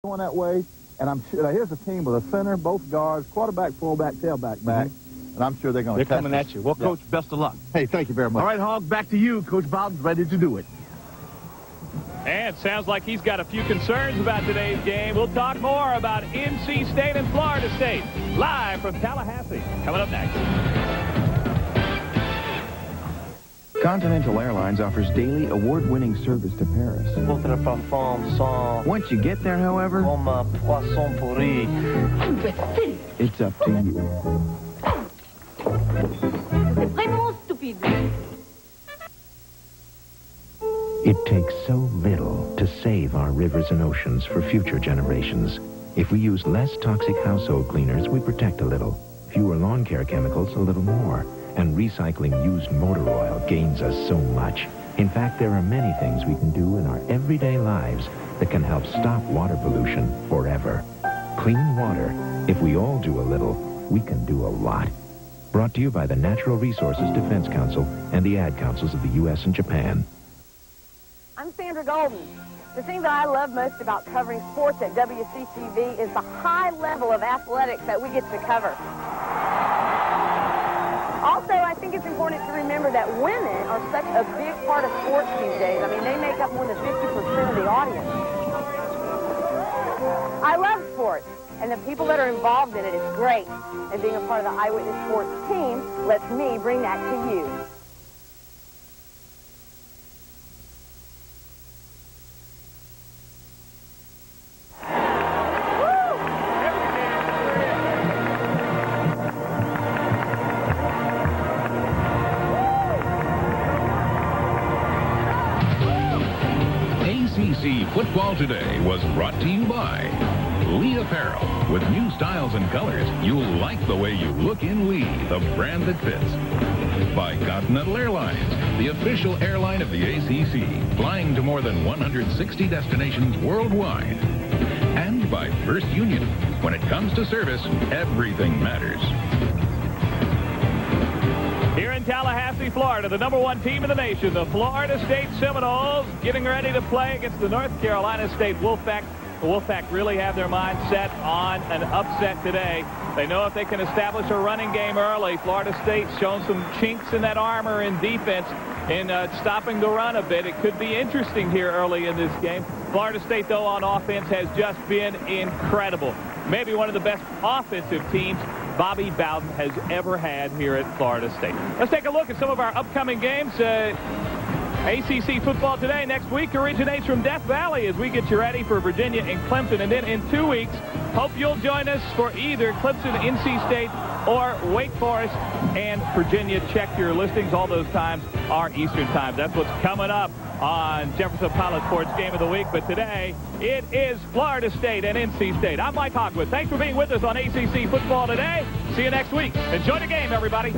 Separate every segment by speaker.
Speaker 1: going that way, and I'm sure, here's a team with a center, both guards, quarterback, fullback, tailback, back, and I'm sure they're going to
Speaker 2: They're coming at you. Well, Coach, best of luck.
Speaker 1: Hey, thank you very much.
Speaker 2: All right, Hog, back to you. Coach Bowden's ready to do it.
Speaker 3: And it sounds like he's got a few concerns about today's game. We'll talk more about NC State and Florida State live from Tallahassee. Coming up next.
Speaker 4: Continental Airlines offers daily award-winning service to Paris. Once you get there, however, it's up to you. It takes so little to save our rivers and oceans for future generations. If we use less toxic household cleaners, we protect a little. Fewer lawn care chemicals, a little more. And recycling used motor oil gains us so much. In fact, there are many things we can do in our everyday lives that can help stop water pollution forever. Clean water. If we all do a little, we can do a lot. Brought to you by the Natural Resources Defense Council and the Ad Councils of the U.S. and Japan.
Speaker 5: I'm Sandra Golden. The thing that I love most about covering sports at WCTV is the high level of athletics that we get to cover. Also, I think it's important to remember that women are such a big part of sports these days. I mean, they make up more than 50% of the audience. I love sports, and the people that are involved in it is great. And being a part of the Eyewitness Sports team lets me bring that to you.
Speaker 6: Football Today was brought to you by Lee Apparel. With new styles and colors, you'll like the way you look in Lee, the brand that fits. By Continental Airlines, the official airline of the ACC, flying to more than 160 destinations worldwide. And by First Union. When it comes to service, everything matters.
Speaker 3: Here in Tallahassee, Florida, the #1 team in the nation, the Florida State Seminoles, getting ready to play against the North Carolina State Wolfpack. The Wolfpack really have their mind set on an upset today. They know if they can establish a running game early, Florida State's shown some chinks in that armor in defense in stopping the run a bit. It could be interesting here early in this game. Florida State, though, on offense has just been incredible. Maybe one of the best offensive teams Bobby Bowden has ever had here at Florida State. Let's take a look at some of our upcoming games. ACC football today next week originates from Death Valley as we get you ready for Virginia and Clemson. And then in 2 weeks, hope you'll join us for either Clemson, NC State, or Wake Forest and Virginia. Check your listings. All those times are Eastern times. That's what's coming up on Jefferson Pilot Sports Game of the Week. But today, it is Florida State and NC State. I'm Mike Hogwood. Thanks for being with us on ACC Football Today. See you next week. Enjoy the game, everybody.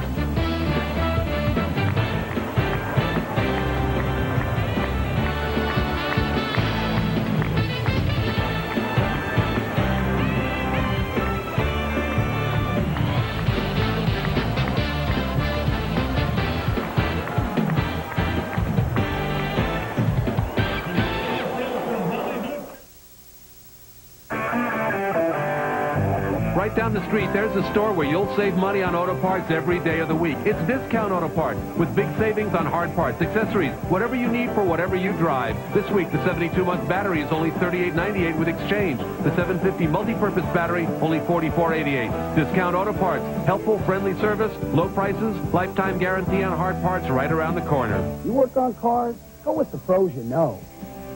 Speaker 7: Right down the street, there's a store where you'll save money on auto parts every day of the week. It's Discount Auto Parts, with big savings on hard parts, accessories, whatever you need for whatever you drive. This week, the 72-month battery is only $38.98 with exchange. The 750 multi-purpose battery, only $44.88. Discount Auto Parts, helpful, friendly service, low prices, lifetime guarantee on hard parts right around the corner.
Speaker 8: You work on cars? Go with the pros you know.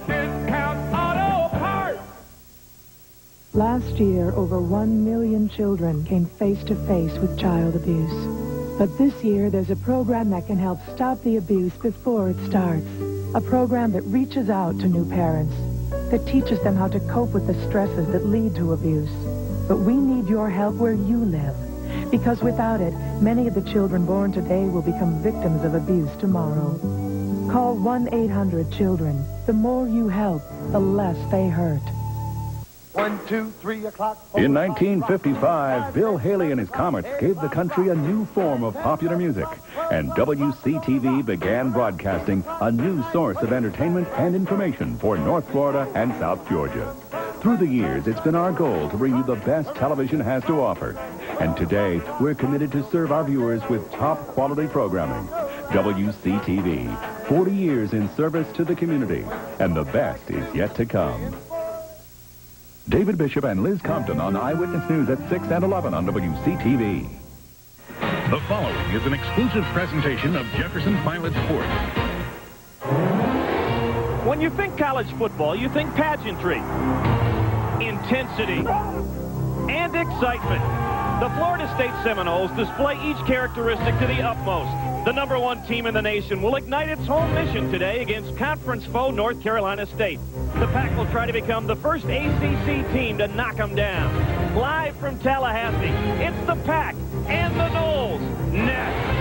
Speaker 3: Discount Auto Parts!
Speaker 9: Last year, over 1 million children came face-to-face with child abuse. But this year, there's a program that can help stop the abuse before it starts. A program that reaches out to new parents, that teaches them how to cope with the stresses that lead to abuse. But we need your help where you live, because without it, many of the children born today will become victims of abuse tomorrow. Call 1-800-CHILDREN. The more you help, the less they hurt.
Speaker 8: 1, 2, 3 o'clock.
Speaker 10: In 1955, Bill Haley and his Comets gave the country a new form of popular music, and WCTV began broadcasting a new source of entertainment and information for North Florida and South Georgia. Through the years, it's been our goal to bring you the best television has to offer. And today, we're committed to serve our viewers with top-quality programming. WCTV, 40 years in service to the community, and the best is yet to come. David Bishop and Liz Compton on Eyewitness News at 6 and 11 on WCTV.
Speaker 6: The following is an exclusive presentation of Jefferson Pilot Sports.
Speaker 3: When you think college football, you think pageantry, intensity, and excitement. The Florida State Seminoles display each characteristic to the utmost. The #1 team in the nation will ignite its home mission today against conference foe North Carolina State. The Pack will try to become the first ACC team to knock them down. Live from Tallahassee, it's the Pack and the Noles next.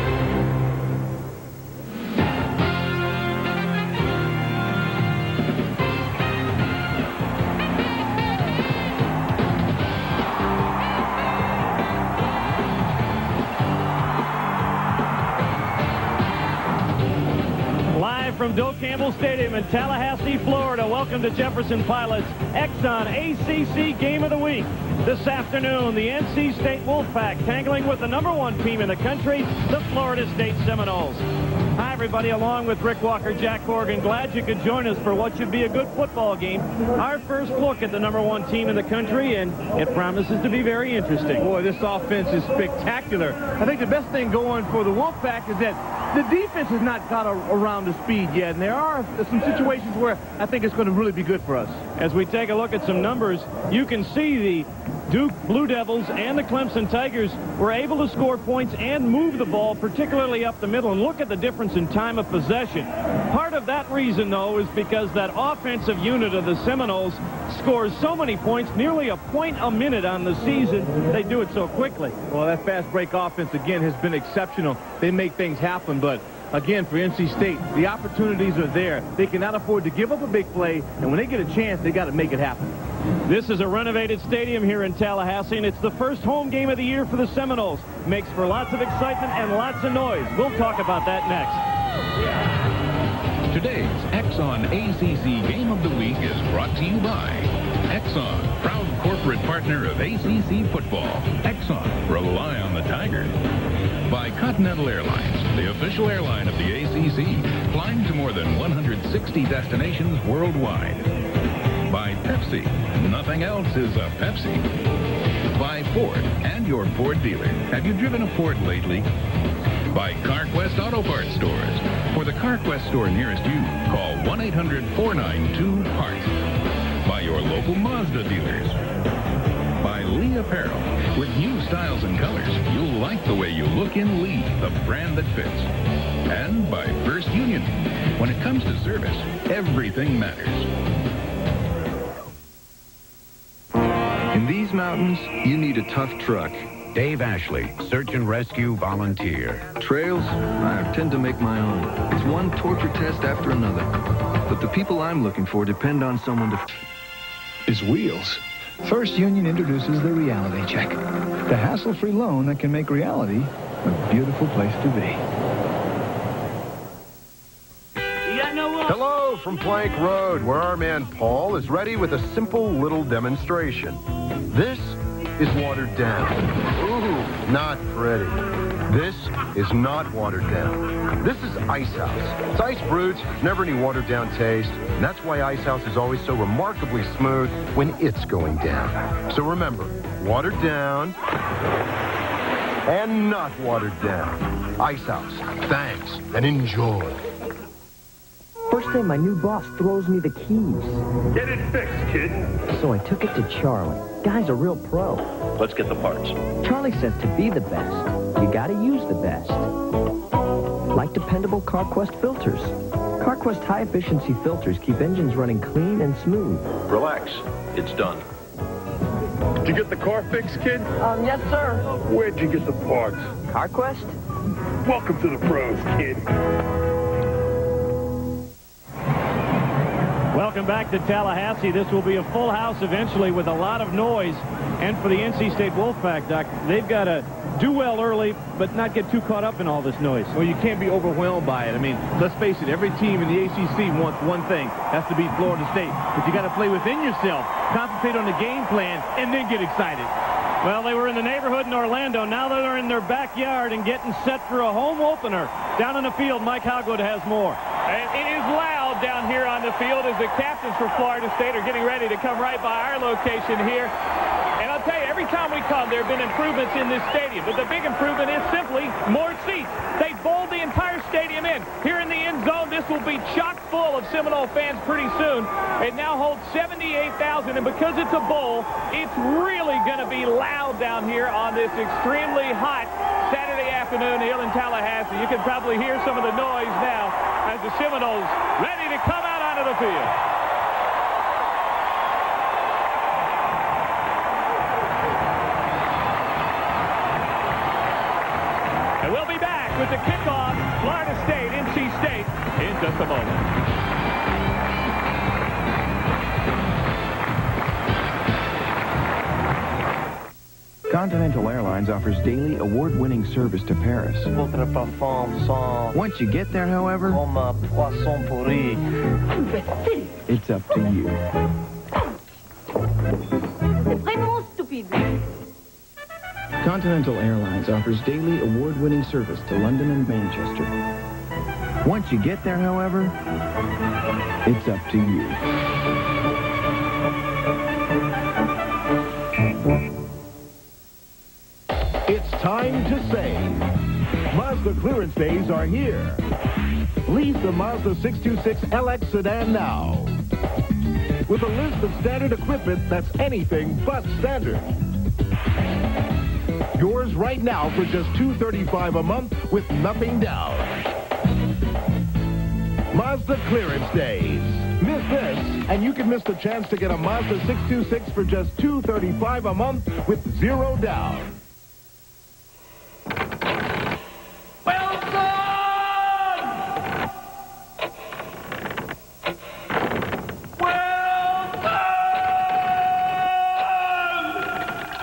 Speaker 3: From Doak Campbell Stadium in Tallahassee, Florida, welcome to Jefferson Pilot's Exxon ACC Game of the Week. This afternoon, the NC State Wolfpack tangling with the #1 team in the country, the Florida State Seminoles. Hi, everybody, along with Rick Walker, Jack Corrigan. Glad you could join us for what should be a good football game. Our first look at the #1 team in the country, and it promises to be very interesting.
Speaker 2: Boy, this offense is spectacular. I think the best thing going for the Wolfpack is that the defense has not got around to speed yet, and there are some situations where I think it's going to really be good for us.
Speaker 3: As we take a look at some numbers, you can see the Duke Blue Devils and the Clemson Tigers were able to score points and move the ball, particularly up the middle. And look at the difference in time of possession. Part of that reason, though, is because that offensive unit of the Seminoles scores so many points, nearly a point a minute on the season. They do it so quickly.
Speaker 2: Well, that fast break offense, again, has been exceptional. They make things happen, but again, for NC State, the opportunities are there. They cannot afford to give up a big play, and when they get a chance, they got to make it happen.
Speaker 3: This is a renovated stadium here in Tallahassee, and it's the first home game of the year for the Seminoles. Makes for lots of excitement and lots of noise. We'll talk about that next.
Speaker 6: Today's Exxon ACC Game of the Week is brought to you by Exxon, proud corporate partner of ACC football. Exxon, rely on the Tigers. By Continental Airlines, the official airline of the ACC, flying to more than 160 destinations worldwide. By Pepsi, nothing else is a Pepsi. By Ford and your Ford dealer. Have you driven a Ford lately? By CarQuest Auto Parts Stores. For the CarQuest store nearest you, call 1-800-492-HEART. By your local Mazda dealers. By Lee Apparel. With new styles and colors, you'll like the way you look in Lee, the brand that fits. And by First Union. When it comes to service, everything matters.
Speaker 11: In these mountains, you need a tough truck.
Speaker 4: Dave Ashley, Search and Rescue Volunteer.
Speaker 11: Trails, I tend to make my own. It's one torture test after another. But the people I'm looking for depend on someone to...
Speaker 12: Is Wheels. First Union introduces the reality check. The hassle-free loan that can make reality a beautiful place to be.
Speaker 13: Hello from Plank Road, where our man Paul is ready with a simple little demonstration. This is watered down. Ooh, not pretty. This is not watered down. This is Ice House. It's ice brewed, never any watered down taste, and that's why Ice House is always so remarkably smooth when it's going down. So remember, watered down and not watered down. Ice House. Thanks and enjoy.
Speaker 14: First day my new boss throws me the keys.
Speaker 15: Get it fixed, kid.
Speaker 14: So I took it to Charlie. Guy's a real pro.
Speaker 15: Let's get the parts.
Speaker 14: Charlie says to be the best, you gotta use the best. Like dependable CarQuest filters. CarQuest high-efficiency filters keep engines running clean and smooth.
Speaker 15: Relax. It's done. Did you get the car fixed, kid?
Speaker 14: Yes, sir.
Speaker 15: Where'd you get the parts?
Speaker 14: CarQuest?
Speaker 15: Welcome to the pros, kid.
Speaker 16: Welcome back to Tallahassee. This will be a full house eventually with a lot of noise. And for the NC State Wolfpack, Doc, they've got to do well early, but not get too caught up in all this noise.
Speaker 2: Well, you can't be overwhelmed by it. I mean, let's face it, every team in the ACC wants one thing. That's to beat Florida State. But you got to play within yourself, concentrate on the game plan, and then get excited.
Speaker 16: Well, they were in the neighborhood in Orlando. Now they're in their backyard and getting set for a home opener. Down in the field, Mike Hogwood has more.
Speaker 3: And it is loud down here on the field as the captains for Florida State are getting ready to come right by our location here. And I'll tell you, every time we come, there have been improvements in this stadium. But the big improvement is simply more seats. They bowled the entire stadium in. Here in the end zone, this will be chock full of Seminole fans pretty soon. It now holds 78,000. And because it's a bowl, it's really going to be loud down here on this extremely hot Saturday afternoon here in Tallahassee. You can probably hear some of the noise now as the Seminoles ready to come out onto the field. And we'll be back with the kickoff, Florida State, NC State, in just a moment.
Speaker 4: Continental Airlines offers daily award-winning service to Paris. Once you get there, however, it's up to you. Continental Airlines offers daily award-winning service to London and Manchester. Once you get there, however, it's up to you.
Speaker 17: It's time to save. Mazda clearance days are here. Lease the Mazda 626 LX sedan now. With a list of standard equipment that's anything but standard. Yours right now for just $235 a month with nothing down. Mazda clearance days. Miss this, and you can miss the chance to get a Mazda 626 for just $235 a month with zero down.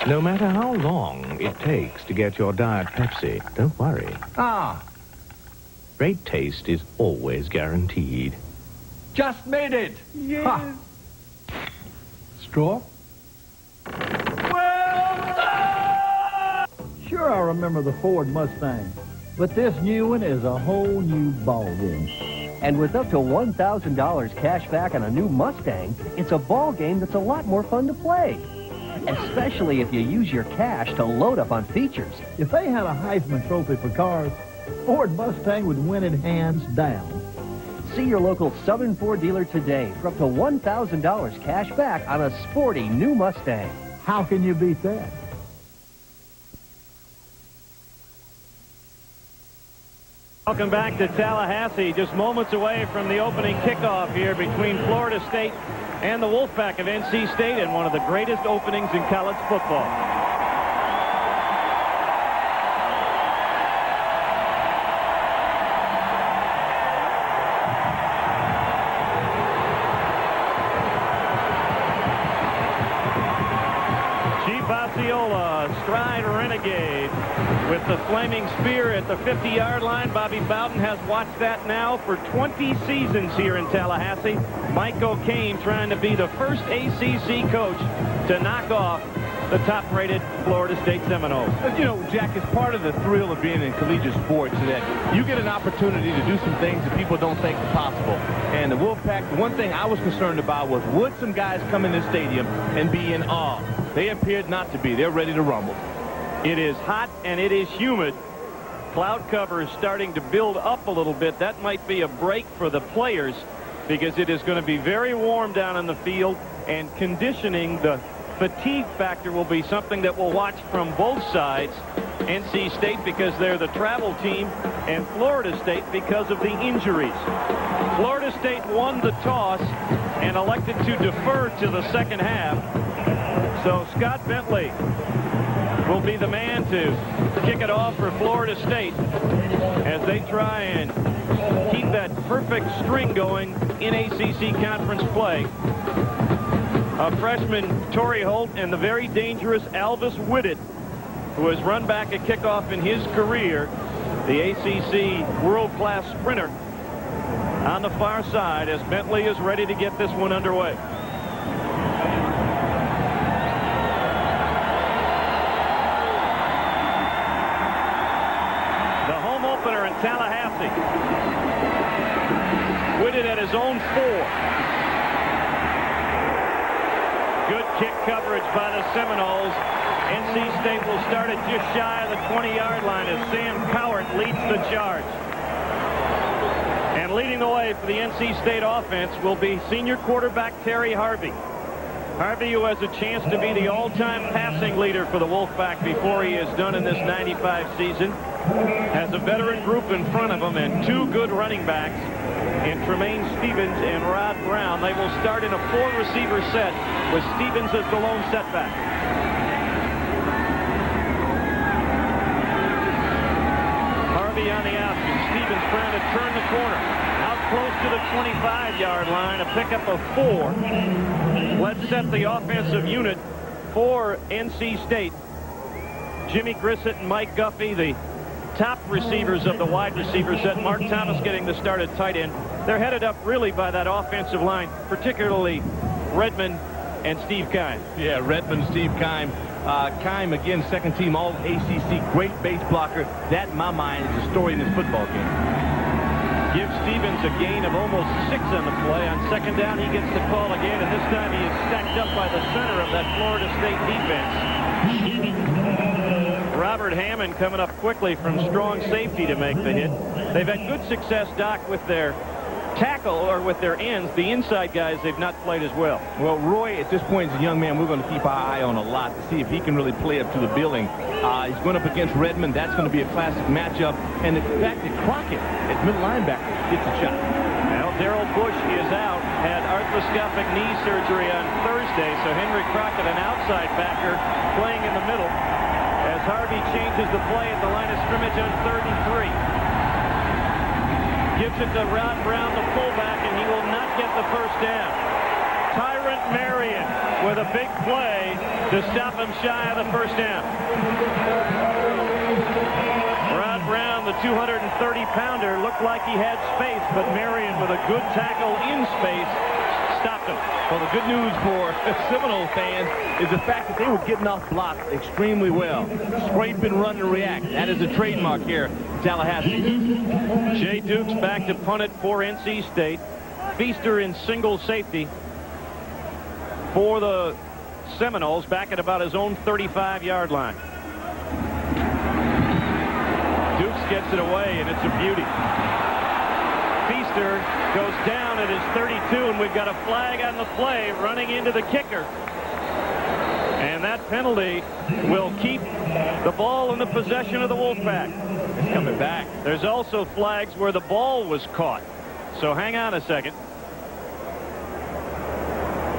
Speaker 4: No matter how long it takes to get your Diet Pepsi, don't worry. Great taste is always guaranteed.
Speaker 7: Just made it.
Speaker 3: Yes.
Speaker 7: Ha.
Speaker 1: Straw? Sure, I remember the Ford Mustang, but this new one is a whole new ballgame.
Speaker 14: And with up to $1,000 cash back on a new Mustang, it's a ball game that's a lot more fun to play. Especially if you use your cash to load up on features.
Speaker 1: If they had a Heisman Trophy for cars, Ford Mustang would win it hands down.
Speaker 14: See your local Southern Ford dealer today for up to $1,000 cash back on a sporty new Mustang.
Speaker 1: How can you beat that?
Speaker 16: Welcome back to Tallahassee, just moments away from the opening kickoff here between Florida State and the Wolfpack of NC State, and one of the greatest openings in college football. Chief Osceola, stride renegade, with the flaming spear at the 50-yard line. Bobby Bowden has watched that now for 20 seasons here in Tallahassee. Mike O'Kane trying to be the first ACC coach to knock off the top-rated Florida State Seminoles.
Speaker 2: You know, Jack, it's part of the thrill of being in collegiate sports that you get an opportunity to do some things that people don't think are possible. And the Wolfpack, the one thing I was concerned about was, would some guys come in this stadium and be in awe? They appeared not to be. They're ready to rumble.
Speaker 16: It is hot and it is humid. Cloud cover is starting to build up a little bit. That might be a break for the players because it is going to be very warm down in the field, and conditioning, the fatigue factor, will be something that we'll watch from both sides. NC State because they're the travel team, and Florida State because of the injuries. Florida State won the toss and elected to defer to the second half. So Scott Bentley will be the man to kick it off for Florida State as they try and keep that perfect string going in ACC conference play. A freshman, Torrey Holt, and the very dangerous Alvis Whitted, who has run back a kickoff in his career, the ACC world-class sprinter, on the far side as Bentley is ready to get this one underway. The home opener in Tallahassee. Whitted at his own 4. Good kick coverage by the Seminoles. NC State will start at just shy of the 20-yard line as Sam Cowart leads the charge. And leading the way for the NC State offense will be senior quarterback Terry Harvey. Harvey, who has a chance to be the all-time passing leader for the Wolfpack before he is done in this 95 season, has a veteran group in front of him and 2 good running backs in Tremayne Stephens and Rod Brown. They will start in a 4-receiver set with Stephens as the lone setback. Harvey on the option. Stephens trying to turn the corner. Out close to the 25-yard line. A pickup of 4. Let's set the offensive unit for NC State. Jimmy Grissett and Mike Guffey, the top receivers of the wide receiver set. Mark Thomas getting the start at tight end. They're headed up really by that offensive line, particularly Redmond and Steve Keim.
Speaker 2: Yeah, Redmond, Steve Keim. Keim, again, second team all ACC, great base blocker. That, in my mind, is the story in this football game. Give Stephens a gain of almost 6 on the play. On second down, he gets the call again, and this time he is stacked up by the center of that Florida State defense. Robert Hammond coming up quickly from strong safety to make the hit. They've had good success, Doc, with their tackle or with their ends. The inside guys they've not played as well. Well, Roy, at this point, is a young man we're going to keep our eye on a lot to see if he can really play up to the billing. He's going up against Redmond. That's going to be a classic matchup. And the fact that Crockett, at middle linebacker, gets a shot.
Speaker 16: Well, Darrell Bush is out. Had arthroscopic knee surgery on Thursday. So Henry Crockett, an outside backer, playing in the middle as Harvey changes the play at the line of scrimmage on 3rd and 3. Gives it to Rod Brown, the fullback, and he will not get the first down. Tyrant Marion with a big play to stop him shy of the first down. Rod Brown, the 230-pounder, looked like he had space, but Marion with a good tackle in space stopped him.
Speaker 2: Well, the good news for Seminole fans is the fact that they were getting off blocks extremely well. Scrape and run and react. That is a trademark here in Tallahassee.
Speaker 16: Jay Dukes back to punt it for NC State. Feaster in single safety for the Seminoles, back at about his own 35-yard line. Dukes gets it away, and it's a beauty. Feaster goes down at his 32, and we've got a flag on the play running into the kicker. And that penalty will keep the ball in the possession of the Wolfpack.
Speaker 2: It's coming back.
Speaker 16: There's also flags where the ball was caught. So hang on a second.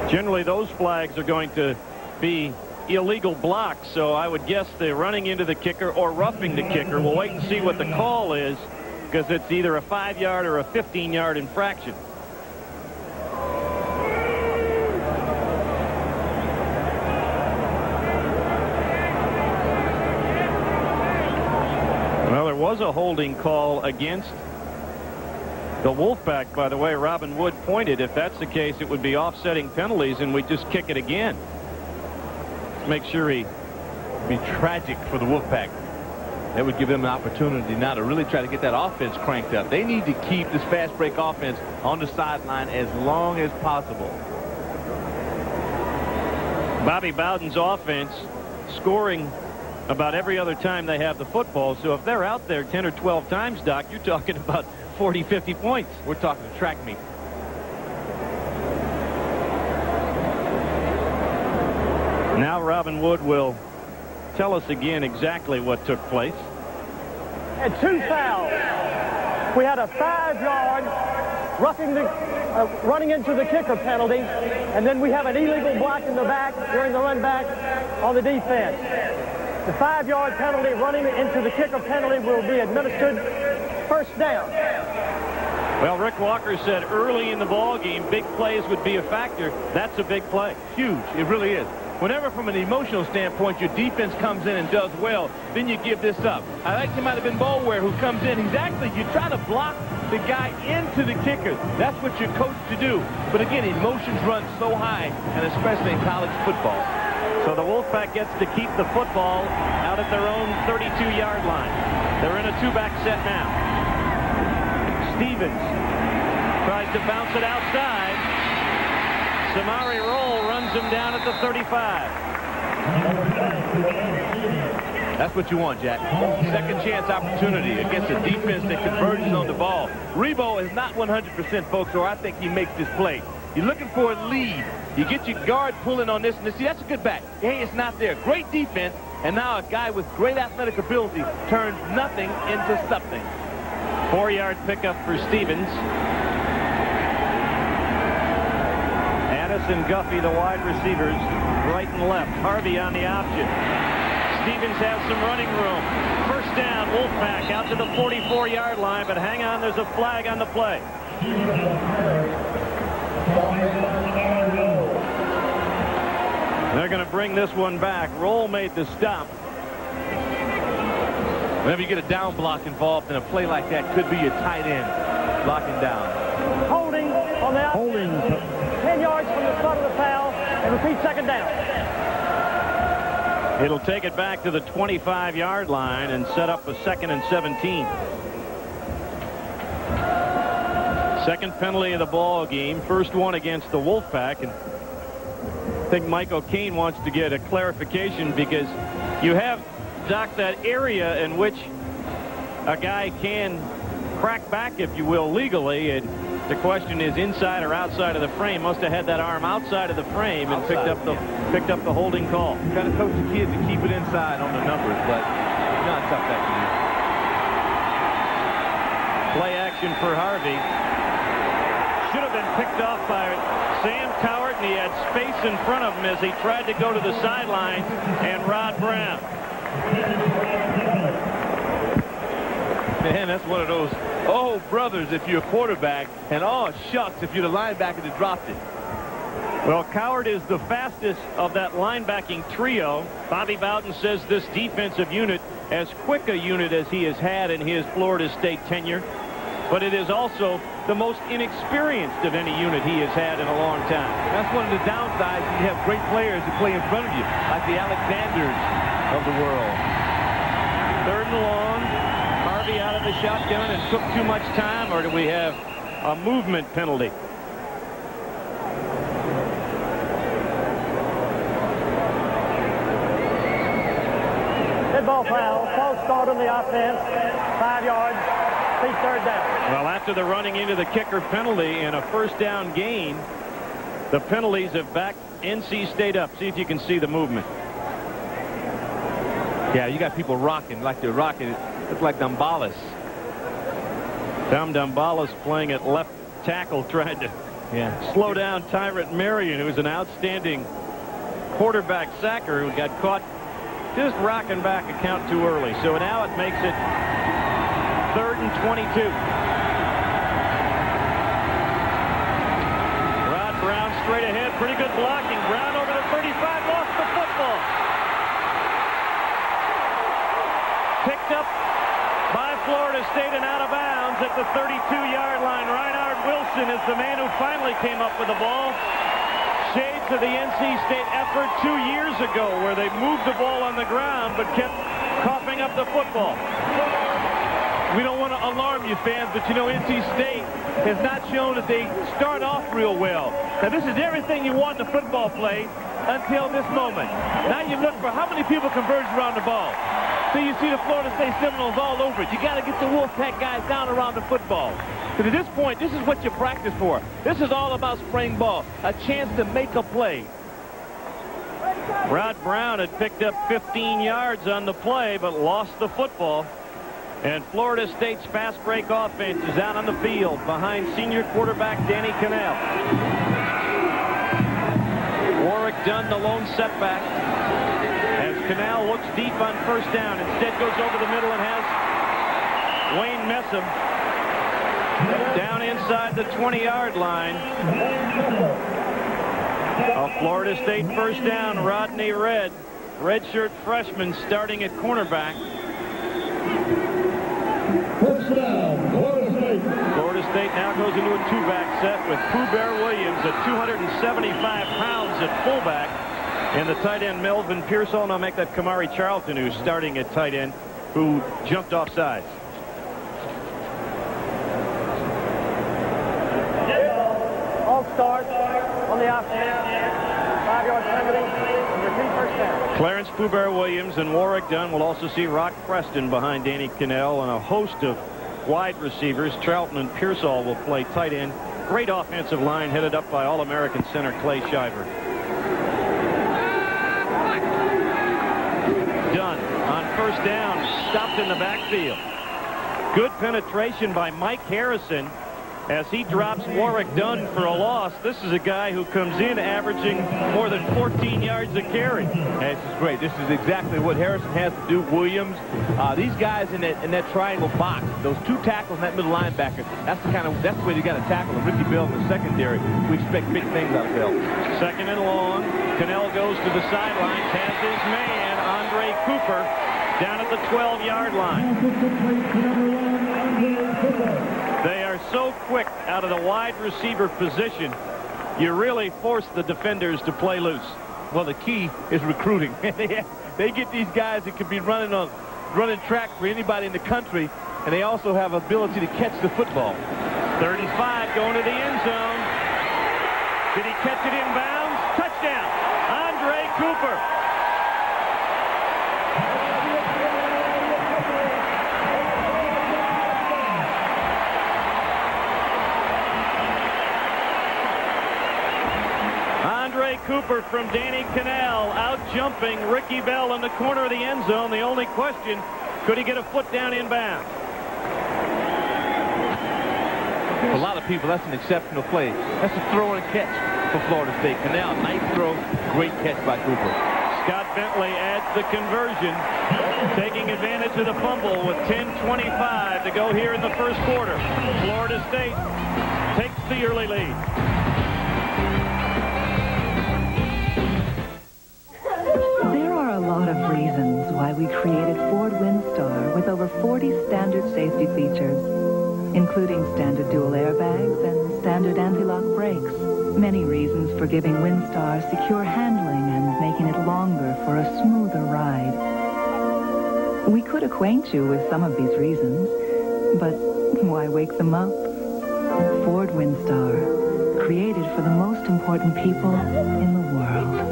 Speaker 16: Generally, those flags are going to be illegal blocks, so I would guess they're running into the kicker or roughing the kicker. We'll wait and see what the call is, because it's either a 5-yard or a 15-yard infraction. Well, there was a holding call against the Wolfpack, by the way. Robin Wood pointed. If that's the case, it would be offsetting penalties, and we just kick it again. Let's make sure he...
Speaker 2: It'd be tragic for the Wolfpack. That would give them an opportunity now to really try to get that offense cranked up. They need to keep this fast break offense on the sideline as long as possible.
Speaker 16: Bobby Bowden's offense scoring about every other time they have the football. So if they're out there 10 or 12 times, Doc, you're talking about 40, 50 points.
Speaker 2: We're talking a track meet.
Speaker 16: Now Robin Wood will tell us again exactly what took place.
Speaker 18: And 2 fouls. We had a 5-yard roughing the running into the kicker penalty, and then we have an illegal block in the back during the run back on the defense. The 5-yard penalty running into the kicker penalty will be administered first down.
Speaker 16: Well, Rick Walker said early in the ball game, big plays would be a factor. That's a big play.
Speaker 2: Huge. It really is. Whenever, from an emotional standpoint, your defense comes in and does well, then you give this up. I think it might have been Boulware who comes in. He's actually, you try to block the guy into the kicker. That's what you're coached to do. But again, emotions run so high, and especially in college football.
Speaker 16: So the Wolfpack gets to keep the football out at their own 32-yard line. They're in a two-back set now. Stephens tries to bounce it outside. Samari Roll runs him down at the 35.
Speaker 2: That's what you want, Jack. Second chance opportunity against a defense that converges on the ball. Rebo is not 100%, folks, or I think he makes this play. You're looking for a lead. You get your guard pulling on this, and see, that's a good back. Hey, it's not there. Great defense, and now a guy with great athletic ability turns nothing into something.
Speaker 16: 4-yard pickup for Stephens. Addison, Guffey, the wide receivers, right and left. Harvey on the option. Stephens has some running room. First down, Wolfpack out to the 44-yard line, but hang on, there's a flag on the play. They're going to bring this one back. Roll made the stop.
Speaker 2: Whenever you get a down block involved in a play like that, could be your tight end blocking down.
Speaker 18: Holding on the outside.
Speaker 8: Holding.
Speaker 18: 10 yards from the start of the foul, and repeat second down.
Speaker 16: It'll take it back to the 25-yard line and set up a 2nd and 17. Second penalty of the ball game. First one against the Wolfpack. And I think Mike O'Kane wants to get a clarification because you have, Doc, that area in which a guy can crack back, if you will, legally. And the question is inside or outside of the frame. Must have had that arm outside of the frame and picked up the holding call.
Speaker 2: You got to coach the kids to keep it inside on the numbers, but it's not tough that to do.
Speaker 16: Play action for Harvey. Should have been picked off by Sam Cowart, and he had space in front of him as he tried to go to the sideline, and Rod Brown.
Speaker 2: Man, that's one of those, oh, brothers, if you're a quarterback, and oh, shucks, if you're the linebacker that dropped it.
Speaker 16: Well, Cowart is the fastest of that linebacking trio. Bobby Bowden says this defensive unit, as quick a unit as he has had in his Florida State tenure, but it is also the most inexperienced of any unit he has had in a long time.
Speaker 2: That's one of the downsides. You have great players that play in front of you, like the Alexanders of the world.
Speaker 16: 3rd and long. Harvey out of the shotgun and took too much time, or do we have a movement penalty?
Speaker 18: Dead ball foul. False start on the offense. 5 yards. Repeat third down.
Speaker 16: Well, after the running into the kicker penalty and a first down gain, the penalties have backed NC State up. See if you can see the movement.
Speaker 2: Yeah, you got people rocking like they're rocking. It looks like Dumbalis.
Speaker 16: Tom Dumbalis playing at left tackle, trying to slow down Tyrant Marion, who's an outstanding quarterback sacker who got caught just rocking back a count too early. So now it makes it 3rd and 22. Rod Brown straight ahead. Pretty good blocking. Brown over the 35. Lost the football. Picked up by Florida State and out of bounds at the 32-yard line. Reinhard Wilson is the man who finally came up with the ball. Shades of the NC State effort 2 years ago where they moved the ball on the ground but kept coughing up the football. We don't want to alarm you fans, but you know NC State has not shown that they start off real well. Now this is everything you want in a football play until this moment. Now you look for how many people converge around the ball. So you see the Florida State Seminoles all over it. You got to get the Wolfpack guys down around the football. Because at this point, this is what you practice for. This is all about spraying ball. A chance to make a play. Rod Brown had picked up 15 yards on the play, but lost the football. And Florida State's fast break offense is out on the field behind senior quarterback Danny Kanell. Warwick Dunn, the lone setback. As Kanell looks deep on first down, instead goes over the middle and has Wayne Messam down inside the 20-yard line. A Florida State first down. Rodney Red, redshirt freshman, starting at cornerback.
Speaker 17: First down, Florida State.
Speaker 16: Florida State now goes into a two-back set with Pooh Bear Williams at 275 pounds at fullback. And the tight end, Melvin Pearsall. Now make that Kamari Charlton, who's starting at tight end, who jumped off sides.
Speaker 18: All start on the offense. 5-yard penalty. Repeat first down.
Speaker 16: Clarence Pooh Bear Williams and Warwick Dunn. Will also see Rock Preston behind Danny Kanell, and a host of wide receivers. Charlton and Pearsall will play tight end. Great offensive line headed up by All-American center Clay Shiver. Dunn on first down, stopped in the backfield. Good penetration by Mike Harrison as he drops Warwick Dunn for a loss. This is a guy who comes in averaging more than 14 yards a carry.
Speaker 2: This is great. This is exactly what Harrison has to do. Williams, these guys in that triangle box, those two tackles and that middle linebacker, that's the way you got to tackle them. Ricky Bell in the secondary. We expect big things out of Bell.
Speaker 16: Second and long. Kanell goes to the sidelines, has his man, Andre Cooper, down at the 12-yard line. They are so quick out of the wide receiver position, you really force the defenders to play loose.
Speaker 2: Well, the key is recruiting. They get these guys that could be running track for anybody in the country, and they also have ability to catch the football.
Speaker 16: 35 going to the end zone. Did he catch it inbounds? Touchdown, Andre Cooper. Andre Cooper from Danny Kanell, out jumping Ricky Bell in the corner of the end zone. The only question, could he get a foot down inbound?
Speaker 2: For a lot of people, that's an exceptional play. That's a throw and catch for Florida State. Kanell, nice throw, great catch by Cooper.
Speaker 16: Scott Bentley adds the conversion, taking advantage of the fumble with 10:25 to go here in the first quarter. Florida State takes the early lead.
Speaker 19: There are a lot of reasons why we created Ford Windstar with over 40 standard safety features, including standard dual airbags and standard anti-lock brakes. Many reasons for giving Windstar secure handling and making it longer for a smoother ride. We could acquaint you with some of these reasons, but why wake them up? Ford Windstar, created for the most important people in the world.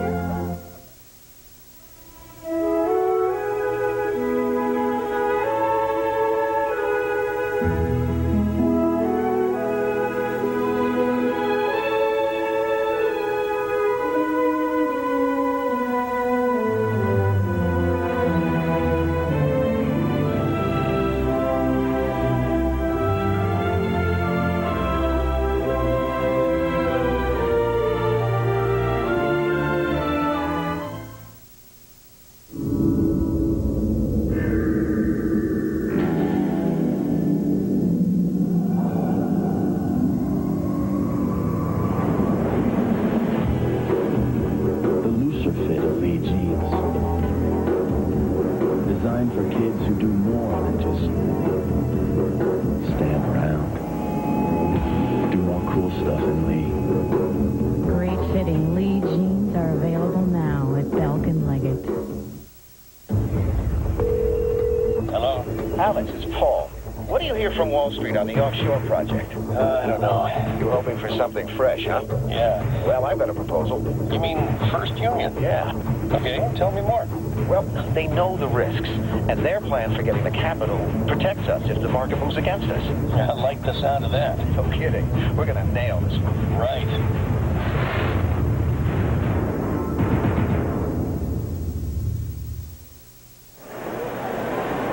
Speaker 20: From Wall Street on the offshore project.
Speaker 21: I don't know.
Speaker 20: You were hoping for something fresh, huh?
Speaker 21: Yeah.
Speaker 20: Well, I've got a proposal.
Speaker 21: You mean First Union?
Speaker 20: Yeah.
Speaker 21: Okay, tell me more.
Speaker 20: Well, they know the risks, and their plan for getting the capital protects us if the market moves against us.
Speaker 21: I like the sound of that.
Speaker 20: No kidding. We're going to nail this one.
Speaker 21: Right.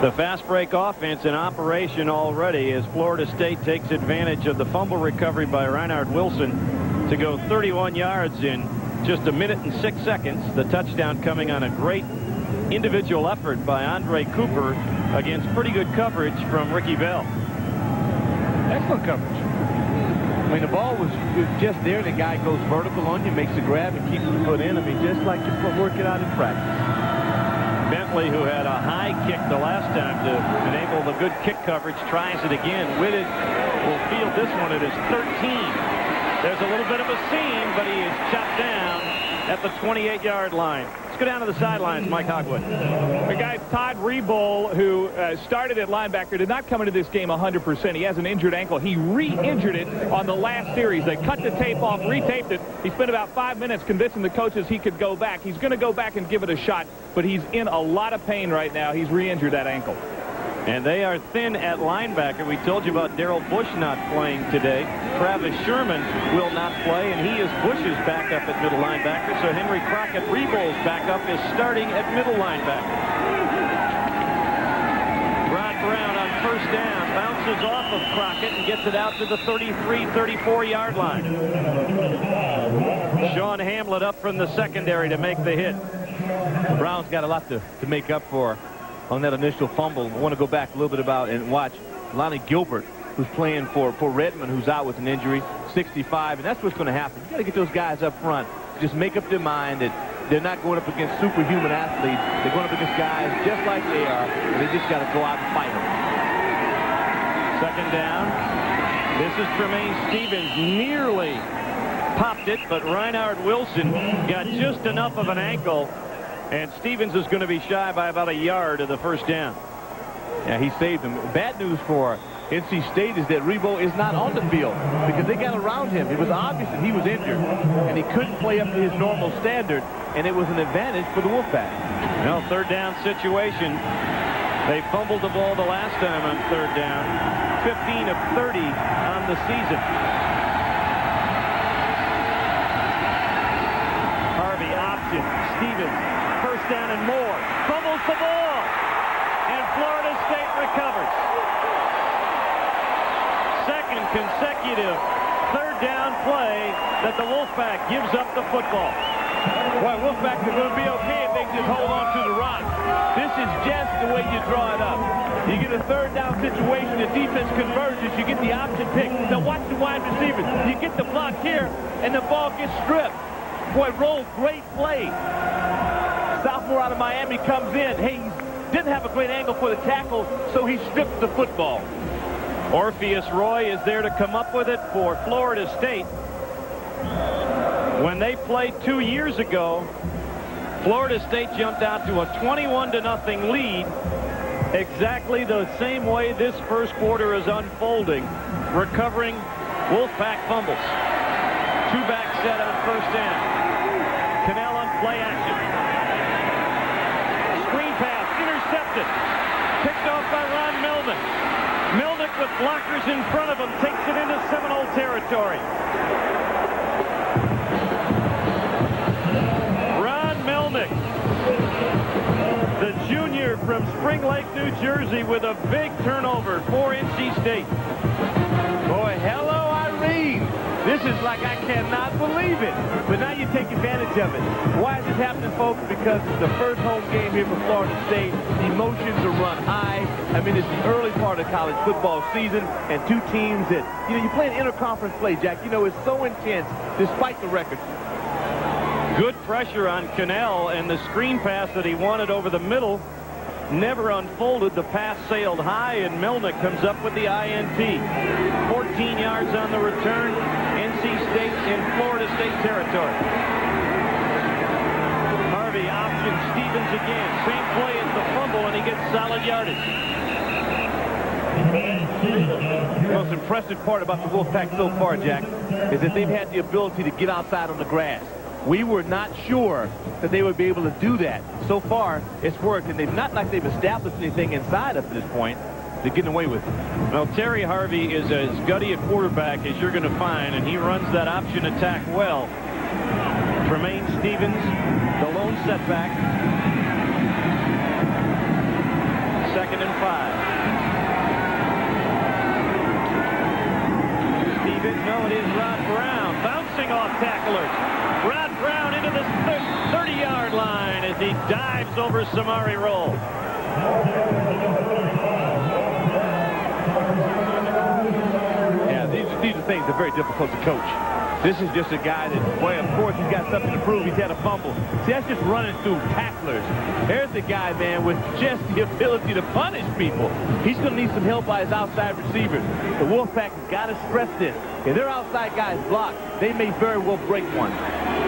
Speaker 16: The fast break offense in operation already as Florida State takes advantage of the fumble recovery by Reinhard Wilson to go 31 yards in just a minute and 6 seconds. The touchdown coming on a great individual effort by Andre Cooper against pretty good coverage from Ricky Bell.
Speaker 3: Excellent coverage.
Speaker 2: I mean, the ball was just there. The guy goes vertical on you, makes the grab, and keeps the foot in. I mean, just like you work it out in practice.
Speaker 16: Bentley, who had a high kick the last time to enable the good kick coverage, tries it again. Whitted will field this one at his 13. There's a little bit of a seam, but he is chopped down at the 28-yard line. Let's go down to the sidelines, Mike Hogwood.
Speaker 3: The guy, Todd Reboll, who started at linebacker, did not come into this game 100%. He has an injured ankle. He re-injured it on the last series. They cut the tape off, retaped it. He spent about 5 minutes convincing the coaches he could go back. He's going to go back and give it a shot, but he's in a lot of pain right now. He's re-injured that ankle.
Speaker 16: And they are thin at linebacker. We told you about Darrell Bush not playing today. Travis Sherman will not play, and he is Bush's backup at middle linebacker. So Henry Crockett, Reboll's backup, is starting at middle linebacker. Rod Brown on first down bounces off of Crockett and gets it out to the 33, 34-yard line. Sean Hamlet up from the secondary to make the hit.
Speaker 2: Brown's got a lot to make up for on that initial fumble. I want to go back a little bit about and watch Lonnie Gilbert, who's playing for Redmond, who's out with an injury, 65, and that's what's going to happen. You got to get those guys up front. Just make up their mind that they're not going up against superhuman athletes. They're going up against guys just like they are, and they just got to go out and fight them.
Speaker 16: Second down. This is Tremayne Stephens. Nearly popped it, but Reinhard Wilson got just enough of an ankle, and Stephens is going to be shy by about a yard of the first down.
Speaker 2: Yeah, he saved him. Bad news for NC State is that Reboll is not on the field because they got around him. It was obvious that he was injured, and he couldn't play up to his normal standard, and it was an advantage for the Wolfpack.
Speaker 16: Well, third down situation. They fumbled the ball the last time on third down. 15 of 30 on the season. Harvey option. Stephens. First down and more. Fumbles the ball. And Florida State recovers. Second consecutive third down play that the Wolfpack gives up the football.
Speaker 2: Boy, Wolfpack is going to be okay if they just hold on to the rock. This is just the way you draw it up. You get a third down situation, the defense converges, you get the option pick. Now watch the wide receivers. You get the block here, and the ball gets stripped. Boy, Roll, great play. Sophomore out of Miami comes in. Hey, he didn't have a great angle for the tackle, so he strips the football.
Speaker 16: Orpheus Roy is there to come up with it for Florida State. When they played 2 years ago, Florida State jumped out to a 21-0 lead, exactly the same way this first quarter is unfolding. Recovering Wolfpack fumbles. Two-back set on first down. Kanell on play action. Screen pass, intercepted. Picked off by Ron Milnick. Milnick with blockers in front of him takes it into Seminole territory. Ron Milnick, the junior from Spring Lake, New Jersey, with a big turnover for NC State.
Speaker 2: Boy, hello, Irene. This is like I cannot believe it. But now you take advantage of it. Why is this happening, folks? Because it's the first home game here for Florida State. Emotions are run high. I mean, it's the early part of college football season, and two teams that, you play an interconference play, Jack. It's so intense despite the record.
Speaker 16: Good pressure on Kanell, and the screen pass that he wanted over the middle never unfolded. The pass sailed high, and Milnick comes up with the INT. 14 yards on the return. NC State in Florida State territory. Harvey options Stephens again. Same play as the fumble, and he gets solid yardage.
Speaker 2: The most impressive part about the Wolfpack so far, Jack, is that they've had the ability to get outside on the grass. We were not sure that they would be able to do that. So far, it's worked, and they've not like they've established anything inside up to this point. They're getting away with it.
Speaker 16: Well, Terry Harvey is as gutty a quarterback as you're going to find, and he runs that option attack well. Tremayne Stephens, the lone setback. 2nd and 5. Stephens, no, it is Rod Brown, bouncing off tacklers. Rod Brown into the 30-yard line as he dives over Samari Roll.
Speaker 2: things are very difficult to coach. This is just a guy that, boy, of course, he's got something to prove. He's had a fumble. See, that's just running through tacklers. There's a guy, man, with just the ability to punish people. He's going to need some help by his outside receivers. The Wolfpack has got to stress this. If their outside guys block, they may very well break one.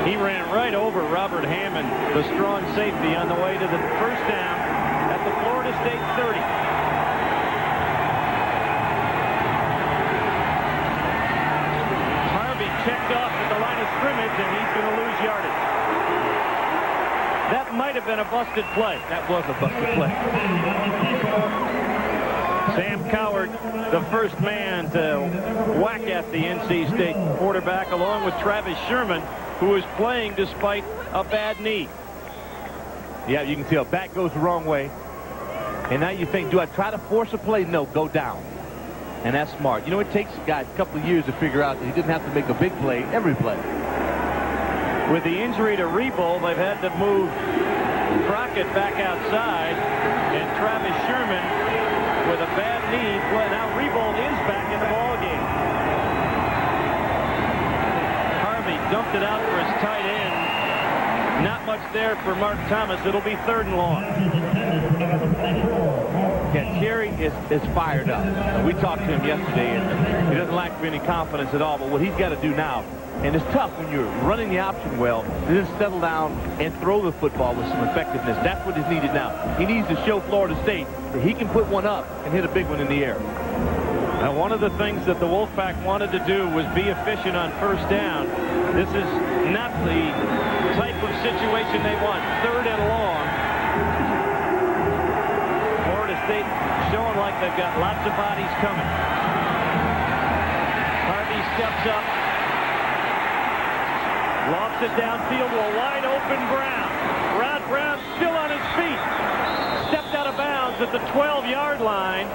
Speaker 16: He ran right over Robert Hammond, the strong safety, on the way to the first down at the Florida State 30. Checked off at the line of scrimmage, and he's going to lose yardage. That might have been a busted play.
Speaker 2: That was a busted play.
Speaker 16: Sam Coward, the first man to whack at the NC State quarterback, along with Travis Sherman, who is playing despite a bad knee.
Speaker 2: Yeah, you can tell. Back goes the wrong way. And now you think, do I try to force a play? No, go down. And that's smart. You know, it takes a guy a couple of years to figure out that he didn't have to make a big play every play.
Speaker 16: With the injury to Rebold, they've had to move Crockett back outside, and Travis Sherman with a bad knee. Now Rebold is back in the ballgame. Harvey dumped it out for his tight end. Not much there for Mark Thomas. It'll be 3rd and long.
Speaker 2: Yeah, Terry is fired up. We talked to him yesterday, and he doesn't lack any confidence at all. But what he's got to do now, and it's tough when you're running the option well, to just settle down and throw the football with some effectiveness. That's what is needed now. He needs to show Florida State that he can put one up and hit a big one in the air.
Speaker 16: Now, one of the things that the Wolfpack wanted to do was be efficient on first down. This is not the type of situation they want. 3rd and long. Florida State showing like they've got lots of bodies coming. Harvey steps up. Lofts it downfield to a wide open Brown. Rod Brown still on his feet. Stepped out of bounds at the 12-yard line.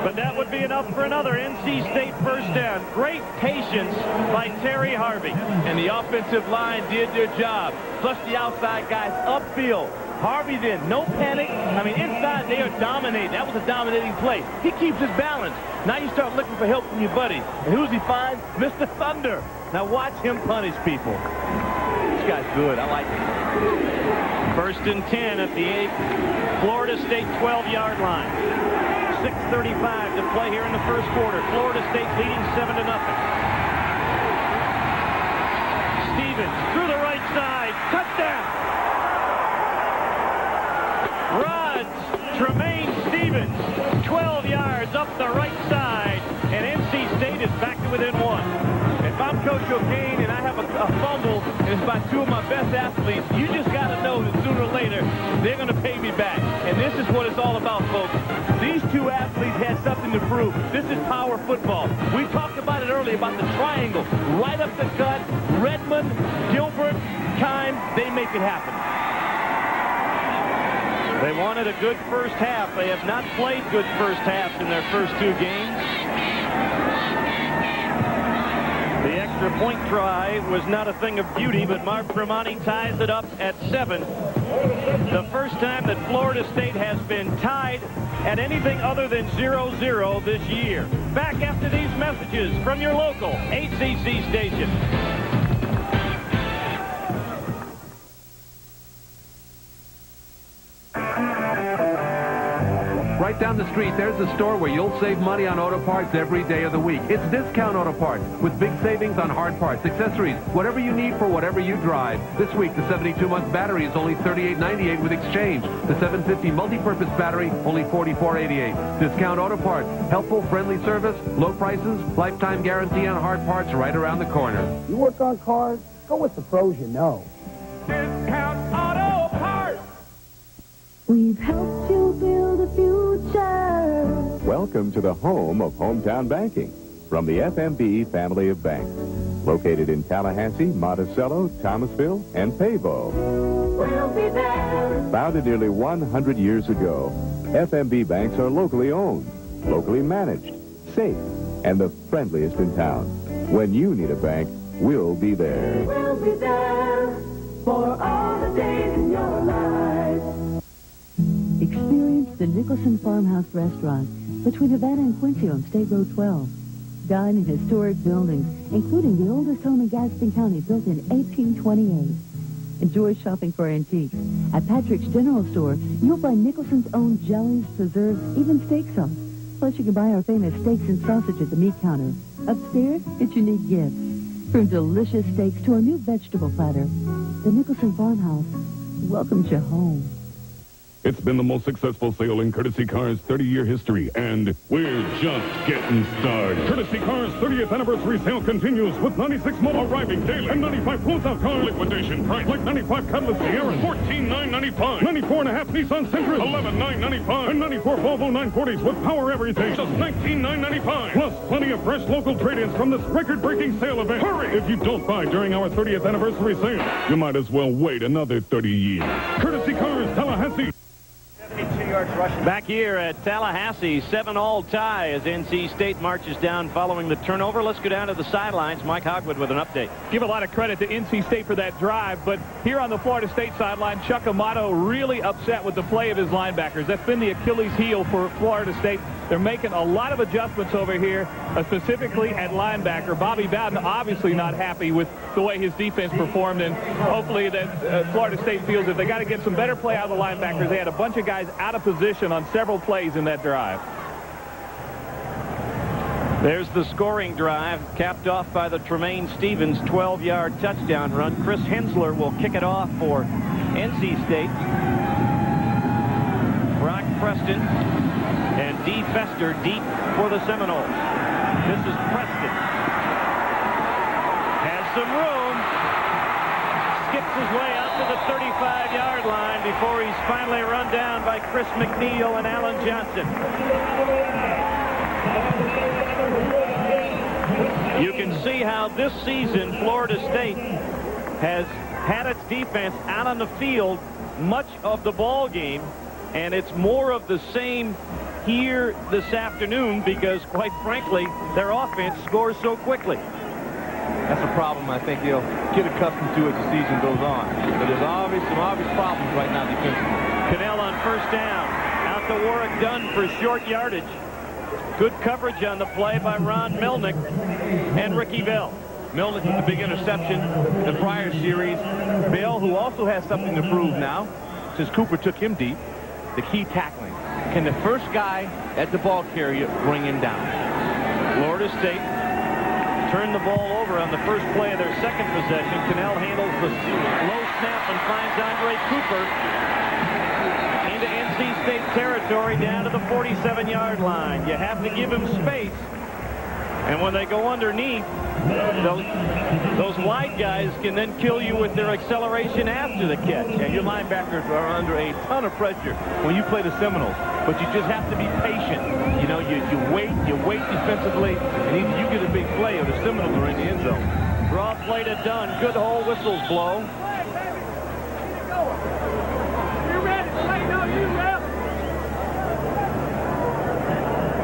Speaker 16: But that would be enough for another NC State first down. Great patience by Terry Harvey.
Speaker 2: And the offensive line did their job. Plus the outside guys upfield. Harvey then, no panic. I mean, inside they are dominating. That was a dominating play. He keeps his balance. Now you start looking for help from your buddy. And who's he find? Mr. Thunder. Now watch him punish people. This guy's good. I like him.
Speaker 16: 1st and 10 at the Florida State 12-yard line. 6:35 to play here in the first quarter. Florida State leading 7-0. Stephens through the right side. Touchdown. Rods Tremayne Stephens, 12 yards up the right side, and NC State is back to within 1.
Speaker 2: If I'm Coach O'Kane and I have a fumble and it's by 2 of my best athletes, you just got to know that sooner or later they're going to pay me back. And this is what it's all about, folks. These 2 athletes had something to prove. This is power football. We talked about it earlier about the triangle. Right up the gut, Redmond, Gilbert, Kime, they make it happen.
Speaker 16: They wanted a good first half. They have not played good first halves in their first 2 games. The extra point try was not a thing of beauty, but Mark Tremayne ties it up at 7. The first time that Florida State has been tied at anything other than 0-0 this year. Back after these messages from your local ACC station.
Speaker 7: Right down the street, there's a store where you'll save money on auto parts every day of the week. It's Discount Auto Parts, with big savings on hard parts, accessories, whatever you need for whatever you drive. This week, the 72-month battery is only $38.98 with exchange. The 750 multi-purpose battery, only $44.88. Discount Auto Parts, helpful, friendly service, low prices, lifetime guarantee on hard parts right around the corner.
Speaker 8: You work on cars? Go with the pros you know.
Speaker 3: Discount Auto Parts.
Speaker 5: We've helped you build a future.
Speaker 10: Welcome to the home of hometown banking from the FMB family of banks. Located in Tallahassee, Monticello, Thomasville, and Pavo.
Speaker 5: We'll be there.
Speaker 10: Founded nearly 100 years ago, FMB banks are locally owned, locally managed, safe, and the friendliest in town. When you need a bank, we'll be there.
Speaker 5: We'll be there for all the days in your life.
Speaker 22: Experience the Nicholson Farmhouse Restaurant between Havana and Quincy on State Road 12.
Speaker 9: dine in historic buildings, including the oldest home in Gaston County, built in 1828. Enjoy shopping for antiques. At Patrick's General Store, you'll find Nicholson's own jellies, preserves, even steak sauce. Plus, you can buy our famous steaks and sausage at the meat counter. Upstairs, it's unique gifts. From delicious steaks to our new vegetable platter, the Nicholson Farmhouse welcomes you home.
Speaker 22: It's been the most successful sale in Courtesy Cars' 30-year history, and we're just getting started. Courtesy Cars' 30th anniversary sale continues with 96 more arriving daily and 95 closeout car liquidation price, like 95 Cadillac Sierra, $14,995, 94.5 Nissan Sentra, $11,995, and 94 Volvo 940s with power everything, just $19,995. Plus, plenty of fresh local trade-ins from this record-breaking sale event. Hurry! If you don't buy during our 30th anniversary sale, you might as well wait another 30 years. Courtesy Cars, Tallahassee.
Speaker 16: Back here at Tallahassee, 7-all tie as NC State marches down following the turnover. Let's go down to the sidelines. Mike Hogwood with an update.
Speaker 3: Give a lot of credit to NC State for that drive, but here on the Florida State sideline, Chuck Amato really upset with the play of his linebackers. That's been the Achilles heel for Florida State. They're making a lot of adjustments over here, specifically at linebacker. Bobby Bowden obviously not happy with the way his defense performed, and hopefully that Florida State feels that they got to get some better play out of the linebackers. They had a bunch of guys out of position on several plays in that drive.
Speaker 16: There's the scoring drive, capped off by the Tremayne Stephens 12-yard touchdown run. Chris Hensler will kick it off for NC State. Brock Preston and Dee Fester deep for the Seminoles. This is Preston. Has some room. Skips his way out to the 35-yard line before he's finally run down by Chris McNeil and Alan Johnson. You can see how this season Florida State has had its defense out on the field much of the ball game, and it's more of the same here this afternoon because, quite frankly, their offense scores so quickly.
Speaker 2: That's a problem I think they'll get accustomed to as the season goes on. But there's some obvious problems right now defensively.
Speaker 16: Kanell on first down. Out to Warwick Dunn for short yardage. Good coverage on the play by Ron Milnick and Ricky Bell.
Speaker 2: Milnick with the big interception the prior series. Bell, who also has something to prove now, since Cooper took him deep, the key tackling. Can the first guy at the ball carrier bring him down?
Speaker 16: Florida State turned the ball over on the first play of their second possession. Kanell handles the low snap and finds Andre Cooper into NC State territory down to the 47-yard line. You have to give him space. And when they go underneath, those wide guys can then kill you with their acceleration after the catch.
Speaker 2: And your linebackers are under a ton of pressure when you play the Seminoles. But you just have to be patient. You know, you wait defensively, and either you get a big play or the Seminoles are in the end zone.
Speaker 16: Draw play to Dunn. Good hole, whistles blow.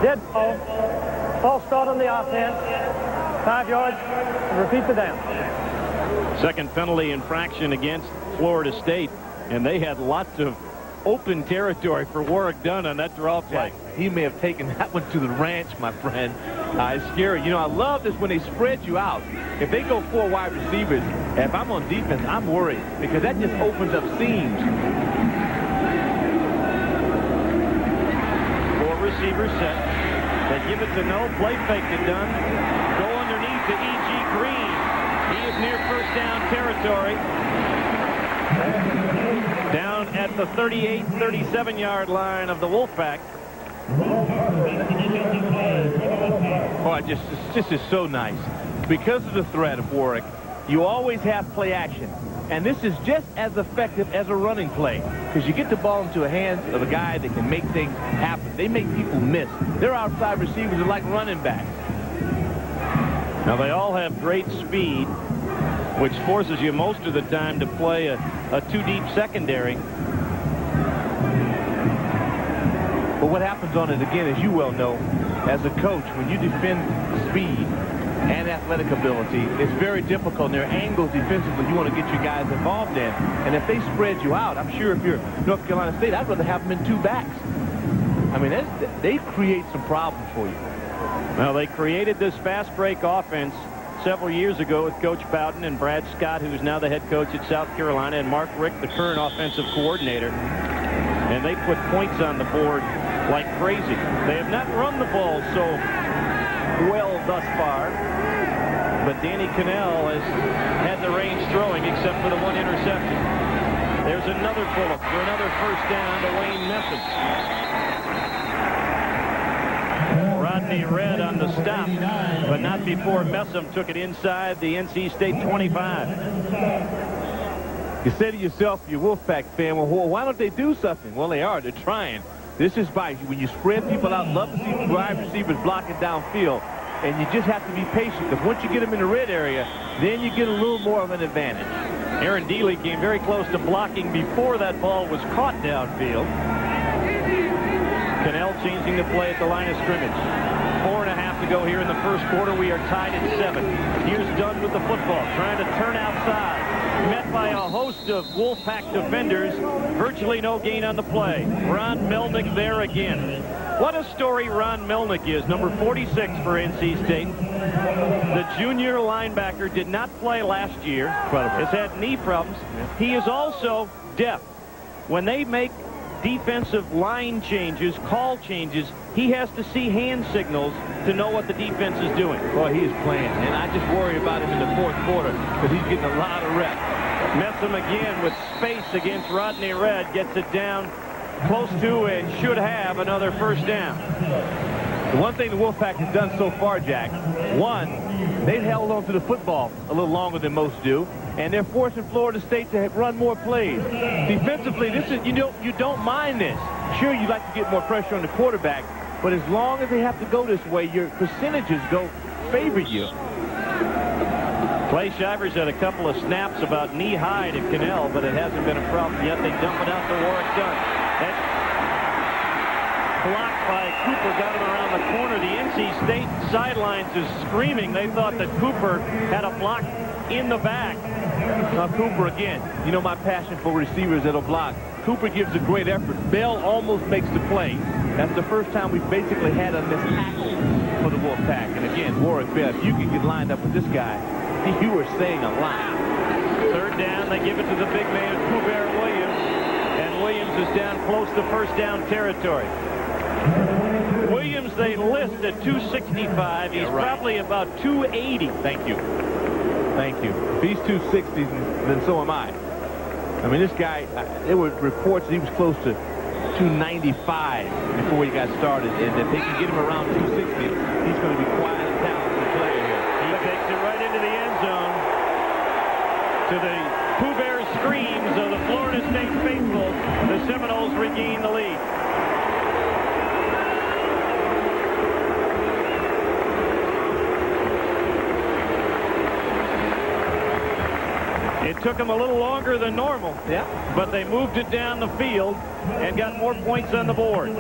Speaker 18: Dead ball. False start on the offense. 5 yards. Repeat the down.
Speaker 16: Second penalty infraction against Florida State, and they had lots of open territory for Warwick Dunn on that draw play.
Speaker 2: Yeah, he may have taken that one to the ranch, my friend. It's scary. You know, I love this when they spread you out. If they go 4 wide receivers, if I'm on defense, I'm worried because that just opens up seams.
Speaker 16: 4 receivers set. They give it to no. Play fake to Dunn. Go underneath to E.G. Green. He is near first down territory. Down at the 38, 37-yard line of the Wolfpack.
Speaker 2: Oh, it just is so nice. Because of the threat of Warwick, you always have play action. And this is just as effective as a running play because you get the ball into the hands of a guy that can make things happen. They make people miss. Their outside receivers are like running backs.
Speaker 16: Now, they all have great speed, which forces you most of the time to play a too-deep secondary.
Speaker 2: But what happens on it, again, as you well know, as a coach, when you defend speed and athletic ability, it's very difficult. And there are angles defensively you want to get your guys involved in. And if they spread you out, I'm sure if you're North Carolina State, I'd rather have them in 2 backs. I mean, they create some problems for you.
Speaker 16: Well, they created this fast break offense several years ago with Coach Bowden and Brad Scott, who's now the head coach at South Carolina, and Mark Richt, the current offensive coordinator. And they put points on the board like crazy. They have not run the ball so well thus far, but Danny Kanell has had the reins throwing except for the one interception. There's another bullet for another first down to Wayne Messam. Rodney Red on the stop, but not before Messam took it inside the NC State 25.
Speaker 2: You say to yourself, you're a Wolfpack fan, well, why don't they do something? Well, they are. They're trying. This is by when you spread people out, love to see wide receivers blocking downfield, and you just have to be patient, because once you get them in the red area, then you get a little more of an advantage.
Speaker 16: Aaron Dealey came very close to blocking before that ball was caught downfield. Kanell changing the play at the line of scrimmage. 4.5 to go here in the first quarter. We are tied at 7. Here's Dunn with the football, trying to turn outside. Met by a host of Wolfpack defenders. Virtually no gain on the play. Ron Melnick there again. What a story Ron Melnick is, number 46 for NC State. The junior linebacker did not play last year. Has had knee problems. He is also deaf. When they make defensive line changes, call changes, he has to see hand signals to know what the defense is doing.
Speaker 2: Boy, he is playing, and I just worry about him in the fourth quarter because he's getting a lot of reps.
Speaker 16: Messam again with space against Rodney Red, gets it down close to and should have another first down.
Speaker 2: The one thing the Wolfpack has done so far, Jack, one, they've held on to the football a little longer than most do, and they're forcing Florida State to run more plays. Defensively, this is you don't mind this. Sure, you like to get more pressure on the quarterback, but as long as they have to go this way, your percentages favor you.
Speaker 16: Clay Shivers had a couple of snaps about knee-high to Kanell, but it hasn't been a problem yet. They dump it out to Warwick Dunn. That blocked by Cooper got him around the corner. The NC State sidelines is screaming. They thought that Cooper had a block in the back.
Speaker 2: Now Cooper again, you know my passion for receivers that'll block. Cooper gives a great effort. Bell almost makes the play. That's the first time we've basically had a missed tackle for the Wolfpack. And again, Warwick Bell, if you can get lined up with this guy, you are saying a lot.
Speaker 16: Third down, they give it to the big man, Coubert Williams. And Williams is down close to first down territory. Williams, they list at 265. He's probably about 280.
Speaker 2: Thank you. Thank you. If he's 260, then so am I. I mean, this guy, there were reports that he was close to 295 before he got started. And if they can get him around 260, he's going to be quite a talented player here.
Speaker 16: He takes it right into the end zone. To the Pooh Bear screams of the Florida State faithful, the Seminoles regain the lead. It took them a little longer than normal, but they moved it down the field and got more points on the board.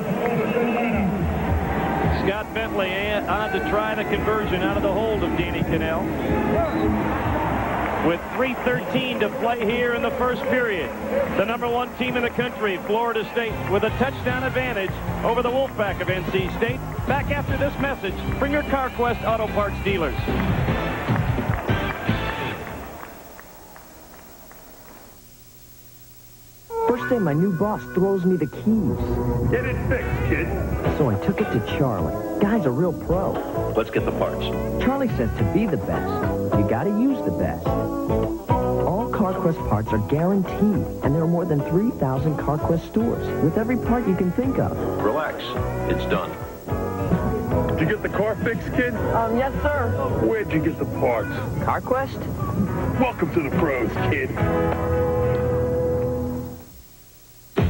Speaker 16: Scott Bentley on to try the conversion out of the hold of Danny Kanell. With 3:13 to play here in the first period. The #1 team in the country, Florida State, with a touchdown advantage over the Wolfpack of NC State. Back after this message from your CarQuest Auto Parts dealers.
Speaker 14: First day, my new boss throws me the keys.
Speaker 15: Get it fixed, kid.
Speaker 14: So I took it to Charlie. Guy's a real pro.
Speaker 21: Let's get the parts.
Speaker 14: Charlie says to be the best, you gotta use the best. All CarQuest parts are guaranteed, and there are more than 3,000 CarQuest stores with every part you can think of.
Speaker 21: Relax. It's done.
Speaker 15: Did you get the car fixed, kid?
Speaker 18: Yes, sir.
Speaker 15: Where'd you get the parts?
Speaker 14: CarQuest?
Speaker 15: Welcome to the pros, kid.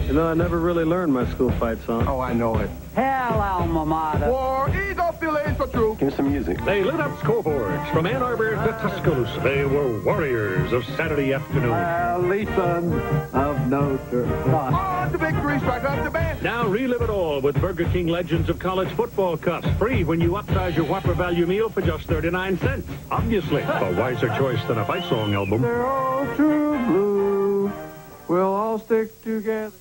Speaker 6: You know, I never really learned my school fight song.
Speaker 15: Oh, I know it.
Speaker 18: Hell, alma mater.
Speaker 15: War is off the lanes for true.
Speaker 21: Give me some music.
Speaker 11: They lit up scoreboards from Ann Arbor to Tuscaloosa. They were warriors of Saturday afternoon.
Speaker 6: Lee Sons of Notre Dame.
Speaker 15: On the victory strike up the band.
Speaker 11: Now relive it all with Burger King Legends of College Football Cups. Free when you upsize your Whopper value meal for just 39 cents. Obviously, a wiser choice than a fight song album.
Speaker 6: They're all true blue. We'll all stick together.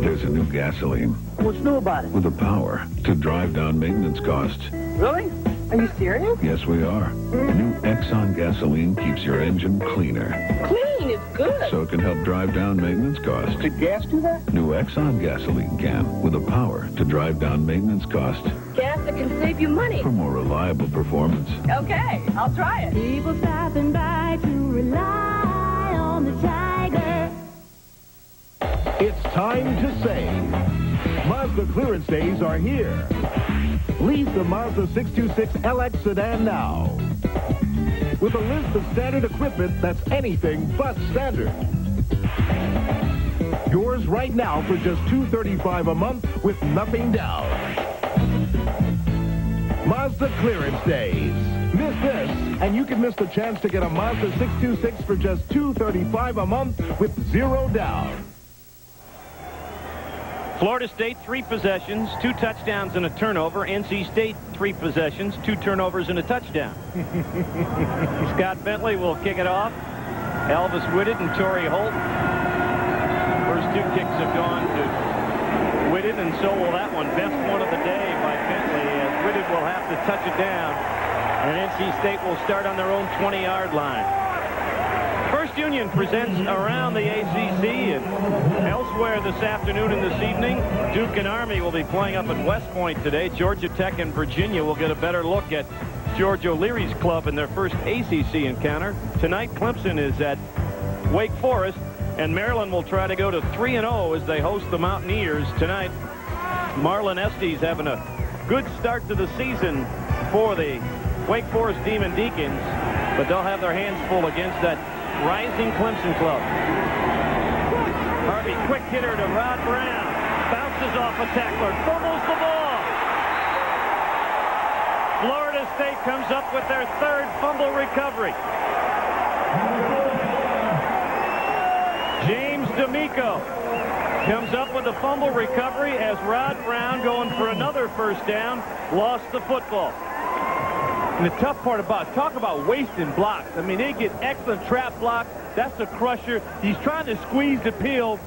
Speaker 23: There's a new
Speaker 12: Exxon gasoline.
Speaker 8: What's new about it?
Speaker 12: With the power to drive down maintenance costs.
Speaker 8: Really? Are you serious?
Speaker 12: Yes, we are. New Exxon gasoline keeps your engine cleaner.
Speaker 8: Clean is good.
Speaker 12: So it can help drive down maintenance costs.
Speaker 8: Could gas do that?
Speaker 12: New Exxon gasoline can, with the power to drive down maintenance costs.
Speaker 13: Gas that can save you money.
Speaker 12: For more reliable performance.
Speaker 13: Okay, I'll try it.
Speaker 5: People stopping by to rely on the Tiger.
Speaker 17: It's time to save. Mazda clearance days are here. Lease the Mazda 626 LX sedan now. With a list of standard equipment that's anything but standard. Yours right now for just $235 a month with nothing down. Mazda clearance days. Miss this, and you can miss the chance to get a Mazda 626 for just $235 a month with zero down.
Speaker 16: Florida State, 3 possessions, 2 touchdowns and a turnover. NC State, 3 possessions, 2 turnovers and a touchdown. Scott Bentley will kick it off. Elvis Whitted and Torrey Holt. First 2 kicks have gone to Whitted, and so will that one. Best one of the day by Bentley, as Whitted will have to touch it down. And NC State will start on their own 20-yard line. First Union presents Around the ACC, and elsewhere this afternoon and this evening, Duke and Army will be playing up at West Point today. Georgia Tech and Virginia will get a better look at George O'Leary's club in their first ACC encounter. Tonight, Clemson is at Wake Forest, and Maryland will try to go to 3-0 as they host the Mountaineers tonight. Marlon Estes having a good start to the season for the Wake Forest Demon Deacons, but they'll have their hands full against that rising Clemson club. Harvey, quick hitter to Rod Brown. Bounces off a tackler. Fumbles the ball. Florida State comes up with their 3rd fumble recovery. James D'Amico comes up with a fumble recovery as Rod Brown, going for another first down, lost the football.
Speaker 2: And the tough part talk about wasting blocks. I mean, they get excellent trap blocks. That's a crusher. He's trying to squeeze the peel,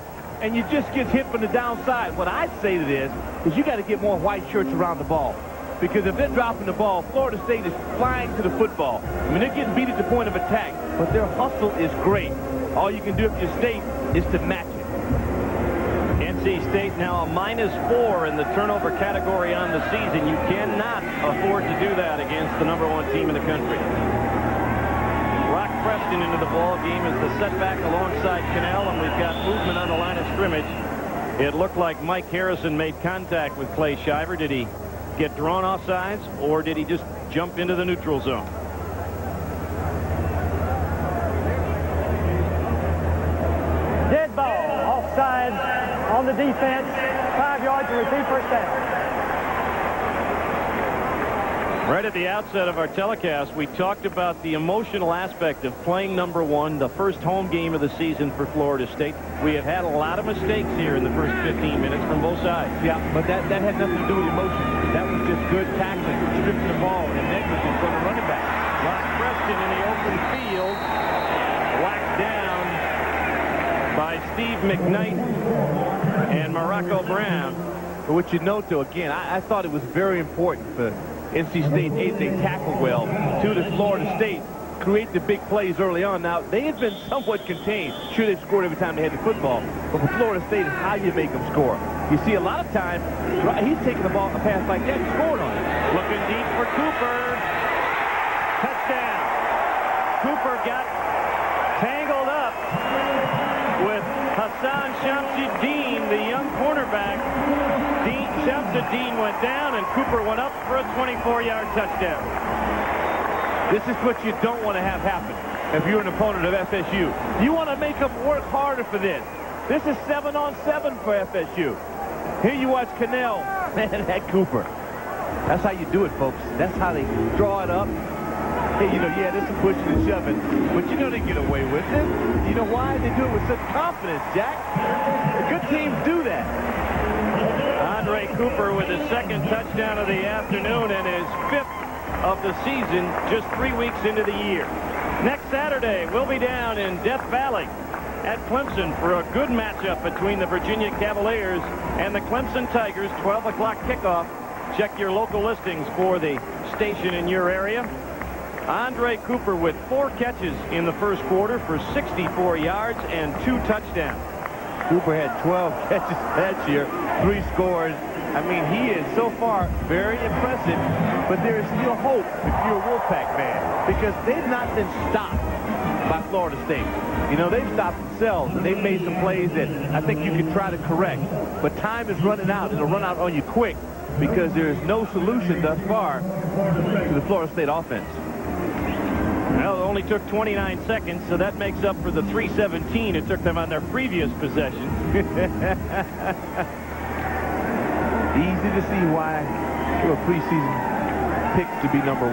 Speaker 2: and you just get hit from the downside. What I'd say to this is you got to get more white shirts around the ball. Because if they're dropping the ball, Florida State is flying to the football. I mean, they're getting beat at the point of attack, but their hustle is great. All you can do if you're State is to match it.
Speaker 16: NC State now a -4 in the turnover category on the season. You cannot afford to do that against the #1 team in the country. Rock Preston into the ball game as the setback alongside Kanell, and we've got movement on the line of scrimmage. It looked like Mike Harrison made contact with Clay Shiver. Did he get drawn offsides, or did he just jump into the neutral zone?
Speaker 18: Dead ball, offside on the defense, 5 yards to repeat first down.
Speaker 16: Right at the outset of our telecast, we talked about the emotional aspect of playing #1, the first home game of the season for Florida State. We have had a lot of mistakes here in the first 15 minutes from both sides.
Speaker 2: Yeah, but that had nothing to do with emotion. That was just good tackling, stripping the ball, and negligence from the running back.
Speaker 16: Rock Preston in the open field, whacked down by Steve McKnight and Morocco Brown.
Speaker 2: But what you note, though, again, I thought it was very important for NC State, A, they tackle well. 2, to Florida State create the big plays early on. Now, they have been somewhat contained. Sure, they've scored every time they had the football. But for Florida State, it's how you make them score. You see, a lot of times, he's taking the ball, a pass like that, and scoring on it.
Speaker 16: Looking deep for Cooper. Touchdown. Cooper got tangled up with Hassan Shamsuddin, the young cornerback. Shamsuddin went down, and Cooper went up for a 24-yard touchdown.
Speaker 2: This is what you don't want to have happen if you're an opponent of FSU. You want to make them work harder for this. This is 7-on-7 for FSU. Here you watch Kanell. Man, that Cooper. That's how you do it, folks. That's how they draw it up. Hey, yeah, there's some pushing and shoving, but they get away with it. You know why? They do it with such confidence, Jack. The good teams do that.
Speaker 16: Andre Cooper with his 2nd touchdown of the afternoon and his 5th of the season, just 3 weeks into the year. Next Saturday, we'll be down in Death Valley at Clemson for a good matchup between the Virginia Cavaliers and the Clemson Tigers. 12 o'clock kickoff. Check your local listings for the station in your area. Andre Cooper with 4 catches in the first quarter for 64 yards and 2 touchdowns.
Speaker 2: Cooper had 12 catches that year, 3 scores. I mean, he is so far very impressive, but there is still hope if you're a Wolfpack fan, because they've not been stopped by Florida State. You know, they've stopped themselves, and they've made some plays that I think you can try to correct. But time is running out. It'll run out on you quick, because there is no solution thus far to the Florida State offense.
Speaker 16: Well, it only took 29 seconds, so that makes up for the 3:17 it took them on their previous possession.
Speaker 2: Easy to see why you're a preseason pick to be number 1.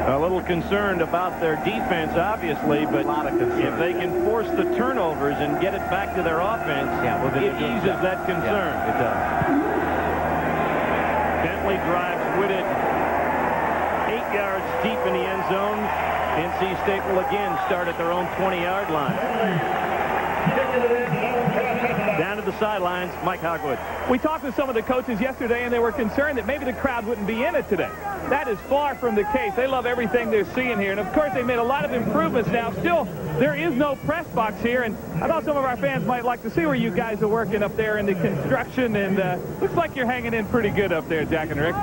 Speaker 16: A little concerned about their defense, obviously, but if they can force the turnovers and get it back to their offense, it eases that concern.
Speaker 2: Yeah, it does.
Speaker 16: Bentley drives with it 8 yards deep in the end zone. NC State will again start at their own 20-yard line. Down to the sidelines, Mike Hogwood.
Speaker 3: We talked with some of the coaches yesterday, and they were concerned that maybe the crowd wouldn't be in it today. That is far from the case. They love everything they're seeing here. And, of course, they made a lot of improvements now. Still, there is no press box here, and I thought some of our fans might like to see where you guys are working up there in the construction, and looks like you're hanging in pretty good up there, Jack and Rick.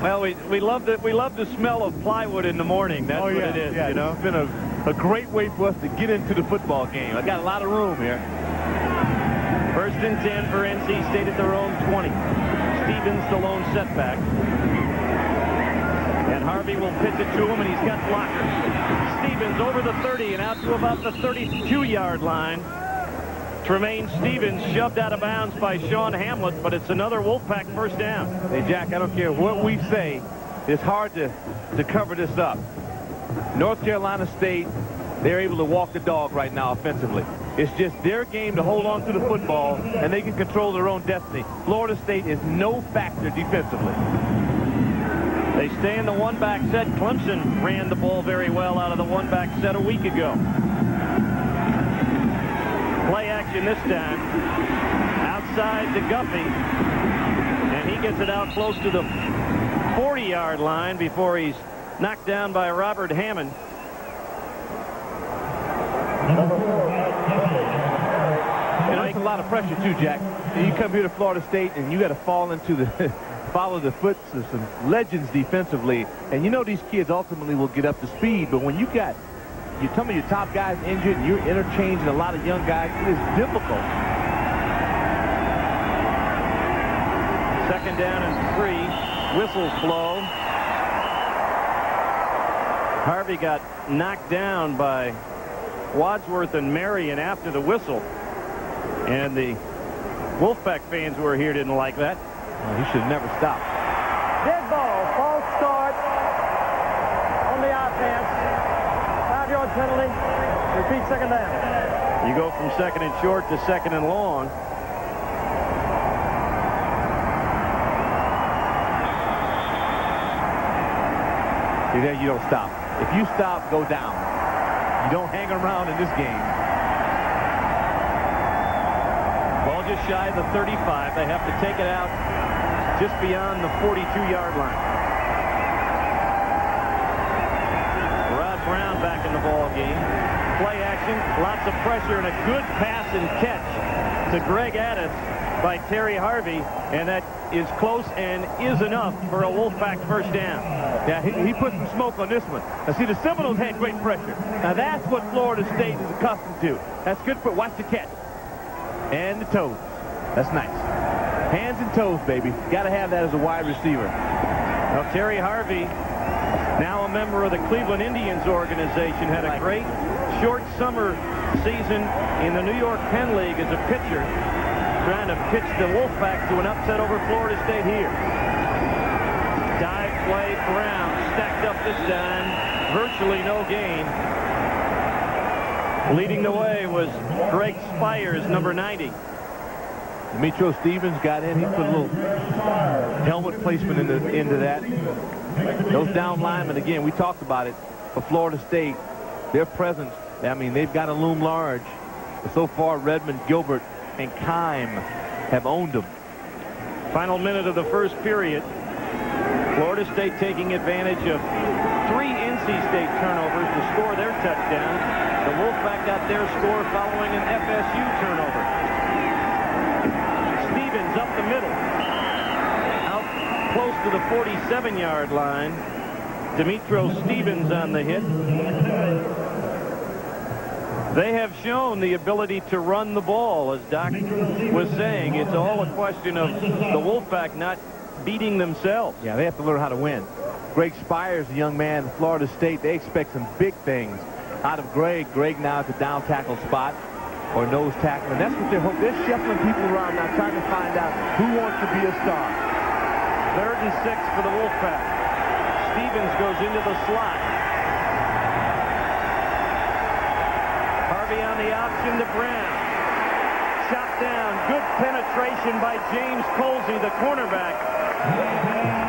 Speaker 16: Well, we love the smell of plywood in the morning. That's what it is.
Speaker 2: Yeah,
Speaker 16: you know?
Speaker 2: It's been a great way for us to get into the football game. I got a lot of room here.
Speaker 16: First and 10 for NC State at their own 20. Stephens the lone setback. And Harvey will pitch it to him, and he's got blockers. Stephens over the 30 and out to about the 32-yard line. Tremayne Stephens shoved out of bounds by Sean Hamlet, but it's another Wolfpack first down.
Speaker 2: Hey, Jack, I don't care what we say. It's hard to cover this up. North Carolina State, they're able to walk the dog right now offensively. It's just their game to hold on to the football, and they can control their own destiny. Florida State is no factor defensively.
Speaker 16: They stay in the one-back set. Clemson ran the ball very well out of the one-back set a week ago. Play action this time. Outside to Guffey. And he gets it out close to the 40-yard line before he's knocked down by Robert Hammond.
Speaker 2: You know, it's a lot of pressure too, Jack. You come here to Florida State and you got to fall into the follow the foot of some legends defensively, and you know these kids ultimately will get up to speed. But when you got some of your top guys injured and you're interchanging a lot of young guys, it is difficult.
Speaker 16: Second down and 3. Whistles blow. Harvey got knocked down by Wadsworth and Marion after the whistle. And the Wolfpack fans who are here didn't like that.
Speaker 2: Well, he should have never stopped.
Speaker 18: Dead ball, false start on the offense. 5-yard penalty. Repeat second down.
Speaker 16: You go from second and short to second and long.
Speaker 2: See there, you don't stop. If you stop, go down. You don't hang around in this game.
Speaker 16: Ball just shy of the 35. They have to take it out just beyond the 42-yard line. Rod Brown back in the ball game. Play action, lots of pressure, and a good pass and catch to Greg Addis by Terry Harvey, and that is close and is enough for a Wolfpack first down.
Speaker 2: Yeah, he put some smoke on this one. Now, see, the Seminoles had great pressure. Now, that's what Florida State is accustomed to. That's good for, watch the catch. And the toes. That's nice. Hands and toes, baby. Got to have that as a wide receiver.
Speaker 16: Well, Terry Harvey, now a member of the Cleveland Indians organization, had a great short summer season in the New York Penn League as a pitcher, trying to pitch the Wolfpack to an upset over Florida State here. Dive play, Brown stacked up this time, virtually no gain. Leading the way was Greg Spires, number 90.
Speaker 2: Demetrio Stephens got in. He put a little helmet placement into that. Those down linemen, again, we talked about it. for Florida State. Their presence, I mean, they've got to loom large. But so far, Redmond, Gilbert, and Kime have owned them.
Speaker 16: Final minute of the first period. Florida State taking advantage of 3 NC State turnovers to score their touchdown. The Wolfpack got their score following an FSU turnover. Stephens up the middle. Out close to the 47-yard line. Demetro Stephens on the hit. They have shown the ability to run the ball, as Doc was saying. It's all a question of the Wolfpack not beating themselves.
Speaker 2: Yeah, they have to learn how to win. Greg Spires, a young man, Florida State, they expect some big things out of Greg. Greg now at the down tackle spot or nose tackle, and that's what they're hoping. They're shuffling people around now, trying to find out who wants to be a star.
Speaker 16: 3rd and 6 for the Wolfpack. Stephens goes into the slot. Harvey on the option to Brown. Shot down. Good penetration by James Colsey, the cornerback.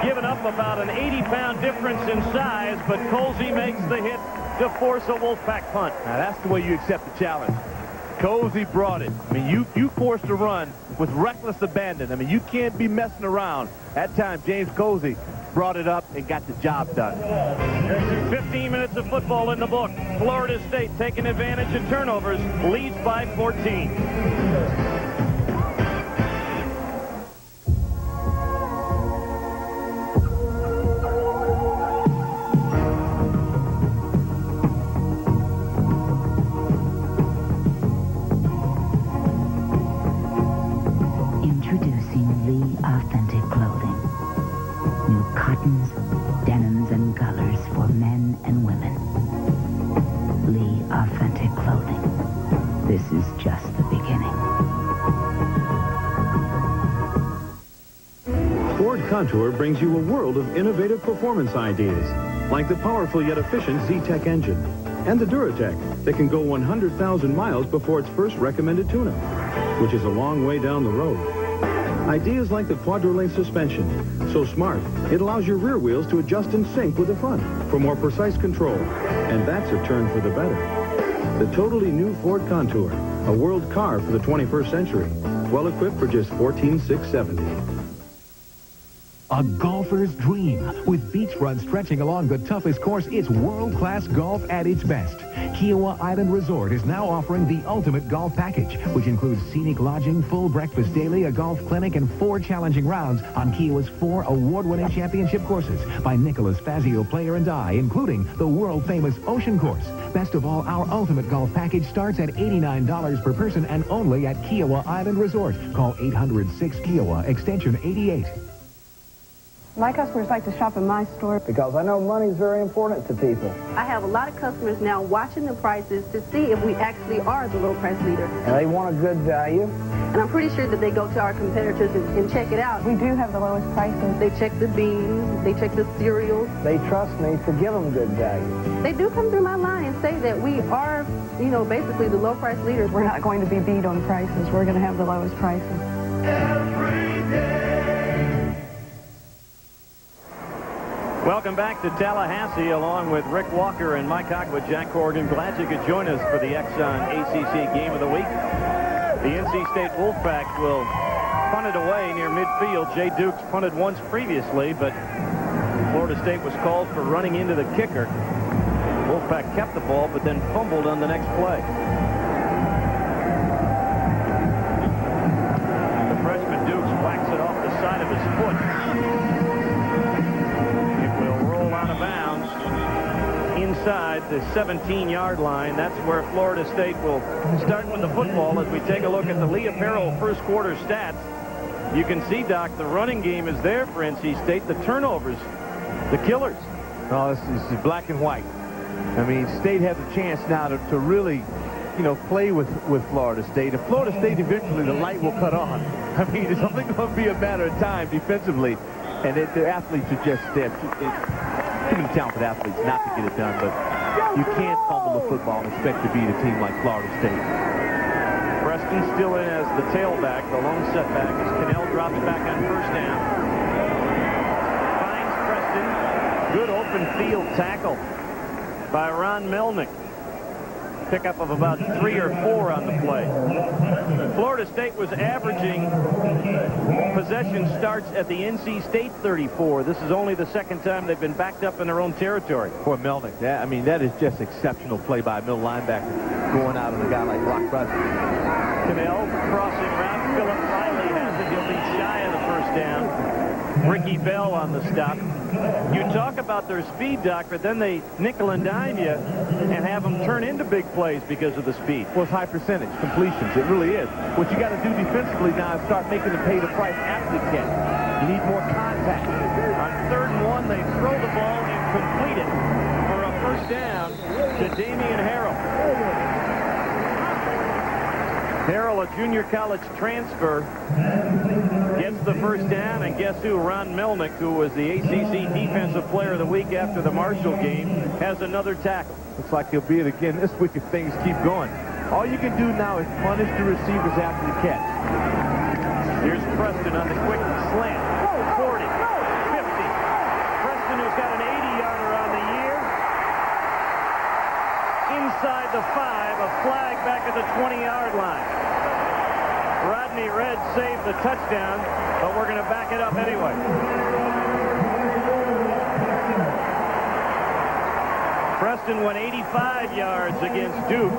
Speaker 16: Given up about an 80-pound difference in size, but Colsey makes the hit to force a Wolfpack punt.
Speaker 2: Now that's the way you accept the challenge. Colsey brought it. I mean, you forced a run with reckless abandon. I mean, you can't be messing around. That time, James Colsey brought it up and got the job done.
Speaker 16: 15 minutes of football in the book. Florida State taking advantage of turnovers, leads by 14.
Speaker 1: Cottons, denims, and colors for men and women. Lee Authentic Clothing. This is just the beginning.
Speaker 17: Ford Contour brings you a world of innovative performance ideas, like the powerful yet efficient Z-Tech engine, and the Duratec that can go 100,000 miles before its first recommended tune-up, which is a long way down the road. Ideas like the Quadrolink suspension, so smart, it allows your rear wheels to adjust in sync with the front for more precise control, and that's a turn for the better. The totally new Ford Contour, a world car for the 21st century, well equipped for just $14,670.
Speaker 4: A golfer's dream. With beachfront stretching along the toughest course, it's world-class golf at its best. Kiowa Island Resort is now offering the ultimate golf package, which includes scenic lodging, full breakfast daily, a golf clinic, and 4 challenging rounds on Kiowa's 4 award-winning championship courses by Nicholas Fazio Player and I, including the world-famous Ocean Course. Best of all, our ultimate golf package starts at $89 per person and only at Kiowa Island Resort. Call 800-6-KIOWA, extension 88.
Speaker 23: My customers like to shop in my store
Speaker 24: because I know money is very important to people.
Speaker 13: I have a lot of customers now watching the prices to see if we actually are the low price leader.
Speaker 24: And they want a good value.
Speaker 13: And I'm pretty sure that they go to our competitors and check it out.
Speaker 23: We do have the lowest prices.
Speaker 13: They check the beans, they check the cereals.
Speaker 24: They trust me to give them good value.
Speaker 13: They do come through my line and say that we are, you know, basically the low price leaders.
Speaker 23: We're not going to be beat on prices. We're going to have the lowest prices.
Speaker 13: Every day.
Speaker 16: Welcome back to Tallahassee, along with Rick Walker and Mike Hogg with Jack Corrigan. Glad you could join us for the Exxon ACC Game of the Week. The NC State Wolfpack will punt it away near midfield. Jay Dukes punted once previously, but Florida State was called for running into the kicker. Wolfpack kept the ball, but then fumbled on the next play. The freshman Dukes whacks it off the side of his foot. Out of bounds inside the 17-yard line. That's where Florida State will start with the football. As we take a look at the Lee Apparel first quarter stats, you can see, Doc, the running game is there for NC State. The turnovers, the killers.
Speaker 2: Oh, this is black and white. I mean, State has a chance now to really, you know, play with Florida State. If Florida State eventually the light will cut on. I mean, it's only going to be a matter of time defensively. And the athletes are just too many talented athletes not to get it done, but you can't fumble the football and expect to beat a team like Florida State.
Speaker 16: Preston still in as the tailback. The lone setback as Kanell drops back on first down. Finds Preston. Good open field tackle by Ron Melnick. Pickup of about 3 or 4 on the play. Florida State was averaging possession starts at the NC State 34. This is only the second time they've been backed up in their own territory.
Speaker 2: For Melnick, that is just exceptional play by a middle linebacker going out on a guy like Brock Preston.
Speaker 16: Kanell crossing route. Philip Riley has it. He'll be shy of the first down. Ricky Bell on the stop. You talk about their speed, Doc, but then they nickel and dime you and have them turn into big plays because of the speed.
Speaker 2: Well, it's high percentage completions. It really is. What you got to do defensively now is start making them pay the price after the catch. You need more contact.
Speaker 16: On 3rd and 1, they throw the ball and complete it for a first down to Damian Harrell. Harrell, a junior college transfer, gets the first down, and guess who? Ron Melnick, who was the ACC Defensive Player of the Week after the Marshall game, has another tackle.
Speaker 2: Looks like he'll be it again this week if things keep going. All you can do now is punish the receivers after the catch.
Speaker 16: Here's Preston on the quick slant. 40, 50. Preston, who's got an 80-yarder on the year. Inside the 5, a flag back at the 20-yard line. Rodney Red saved the touchdown, but we're going to back it up anyway. Preston went 85 yards against Duke.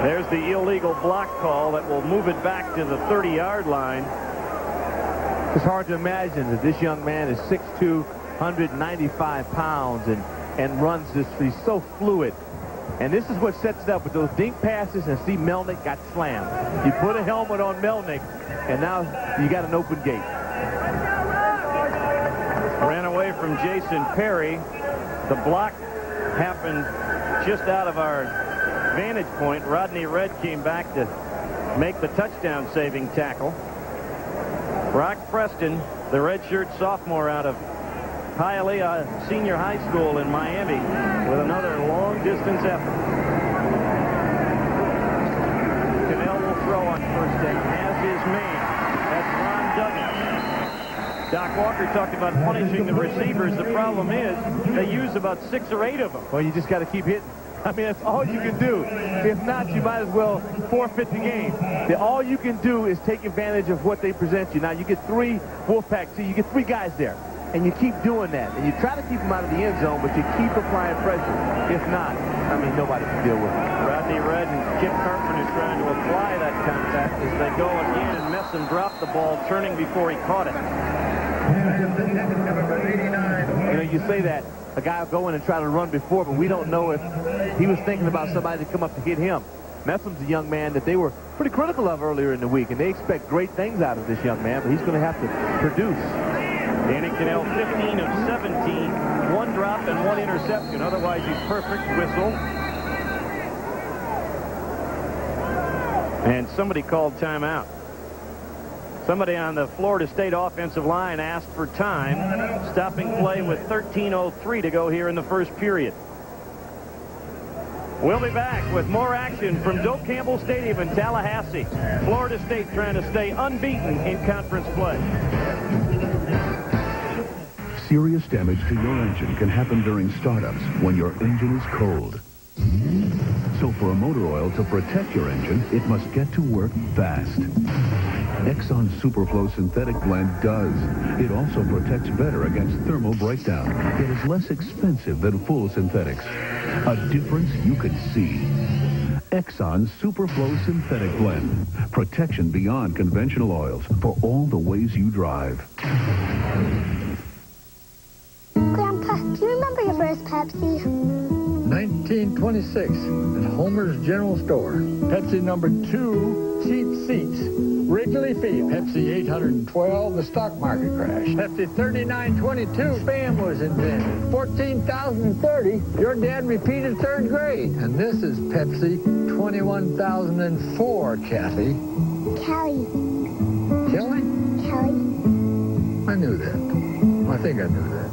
Speaker 16: There's the illegal block call that will move it back to the 30-yard line.
Speaker 2: It's hard to imagine that this young man is 6'2", 195 pounds, and runs this. He's so fluid. And this is what sets it up with those dink passes, and see Melnick got slammed. You put a helmet on Melnick, and now you got an open gate.
Speaker 16: Ran away from Jason Perry. The block happened just out of our vantage point. Rodney Red came back to make the touchdown-saving tackle. Brock Preston, the redshirt sophomore out of Hialeah Senior High School in Miami, with another long-distance effort. Kanell will throw on first down. Has his man. That's Ron Duggan. Doc Walker talked about punishing the receivers. The problem is they use about 6 or 8 of them.
Speaker 2: Well, you just got to keep hitting. I mean, that's all you can do. If not, you might as well forfeit the game. All you can do is take advantage of what they present you. Now, you get 3 Wolfpack, so you get 3 guys there. And you keep doing that. And you try to keep them out of the end zone, but you keep applying pressure. If not, I mean, nobody can deal with it.
Speaker 16: Rodney Red and Kip Carpenter trying to apply that contact as they go again, and Messam dropped the ball, turning before he caught it.
Speaker 2: You know, you say that. A guy will go in and try to run before, but we don't know if he was thinking about somebody to come up to hit him. Messam's a young man that they were pretty critical of earlier in the week, and they expect great things out of this young man, but he's going to have to produce.
Speaker 16: Danny Kanell, 15 of 17, 1 drop and 1 interception. Otherwise, he's perfect. Whistle. And somebody called timeout. Somebody on the Florida State offensive line asked for time. Stopping play with 13:03 to go here in the first period. We'll be back with more action from Doak Campbell Stadium in Tallahassee. Florida State trying to stay unbeaten in conference play.
Speaker 12: Serious damage to your engine can happen during startups when your engine is cold. So for a motor oil to protect your engine, it must get to work fast. Exxon Superflow Synthetic Blend does. It also protects better against thermal breakdown. It is less expensive than full synthetics. A difference you can see. Exxon Superflow Synthetic Blend. Protection beyond conventional oils for all the ways you drive.
Speaker 7: Grandpa, do you remember your first Pepsi?
Speaker 10: 1926 at Homer's General Store. Pepsi number 2, cheap seats. Wrigley Field. Pepsi 812, the stock market crash. Pepsi 3922, spam was invented. 14,030, your dad repeated 3rd grade. And this is Pepsi 21,004, Kathy.
Speaker 7: Kelly.
Speaker 10: Kelly?
Speaker 7: Kelly.
Speaker 10: I knew that. I think I knew that.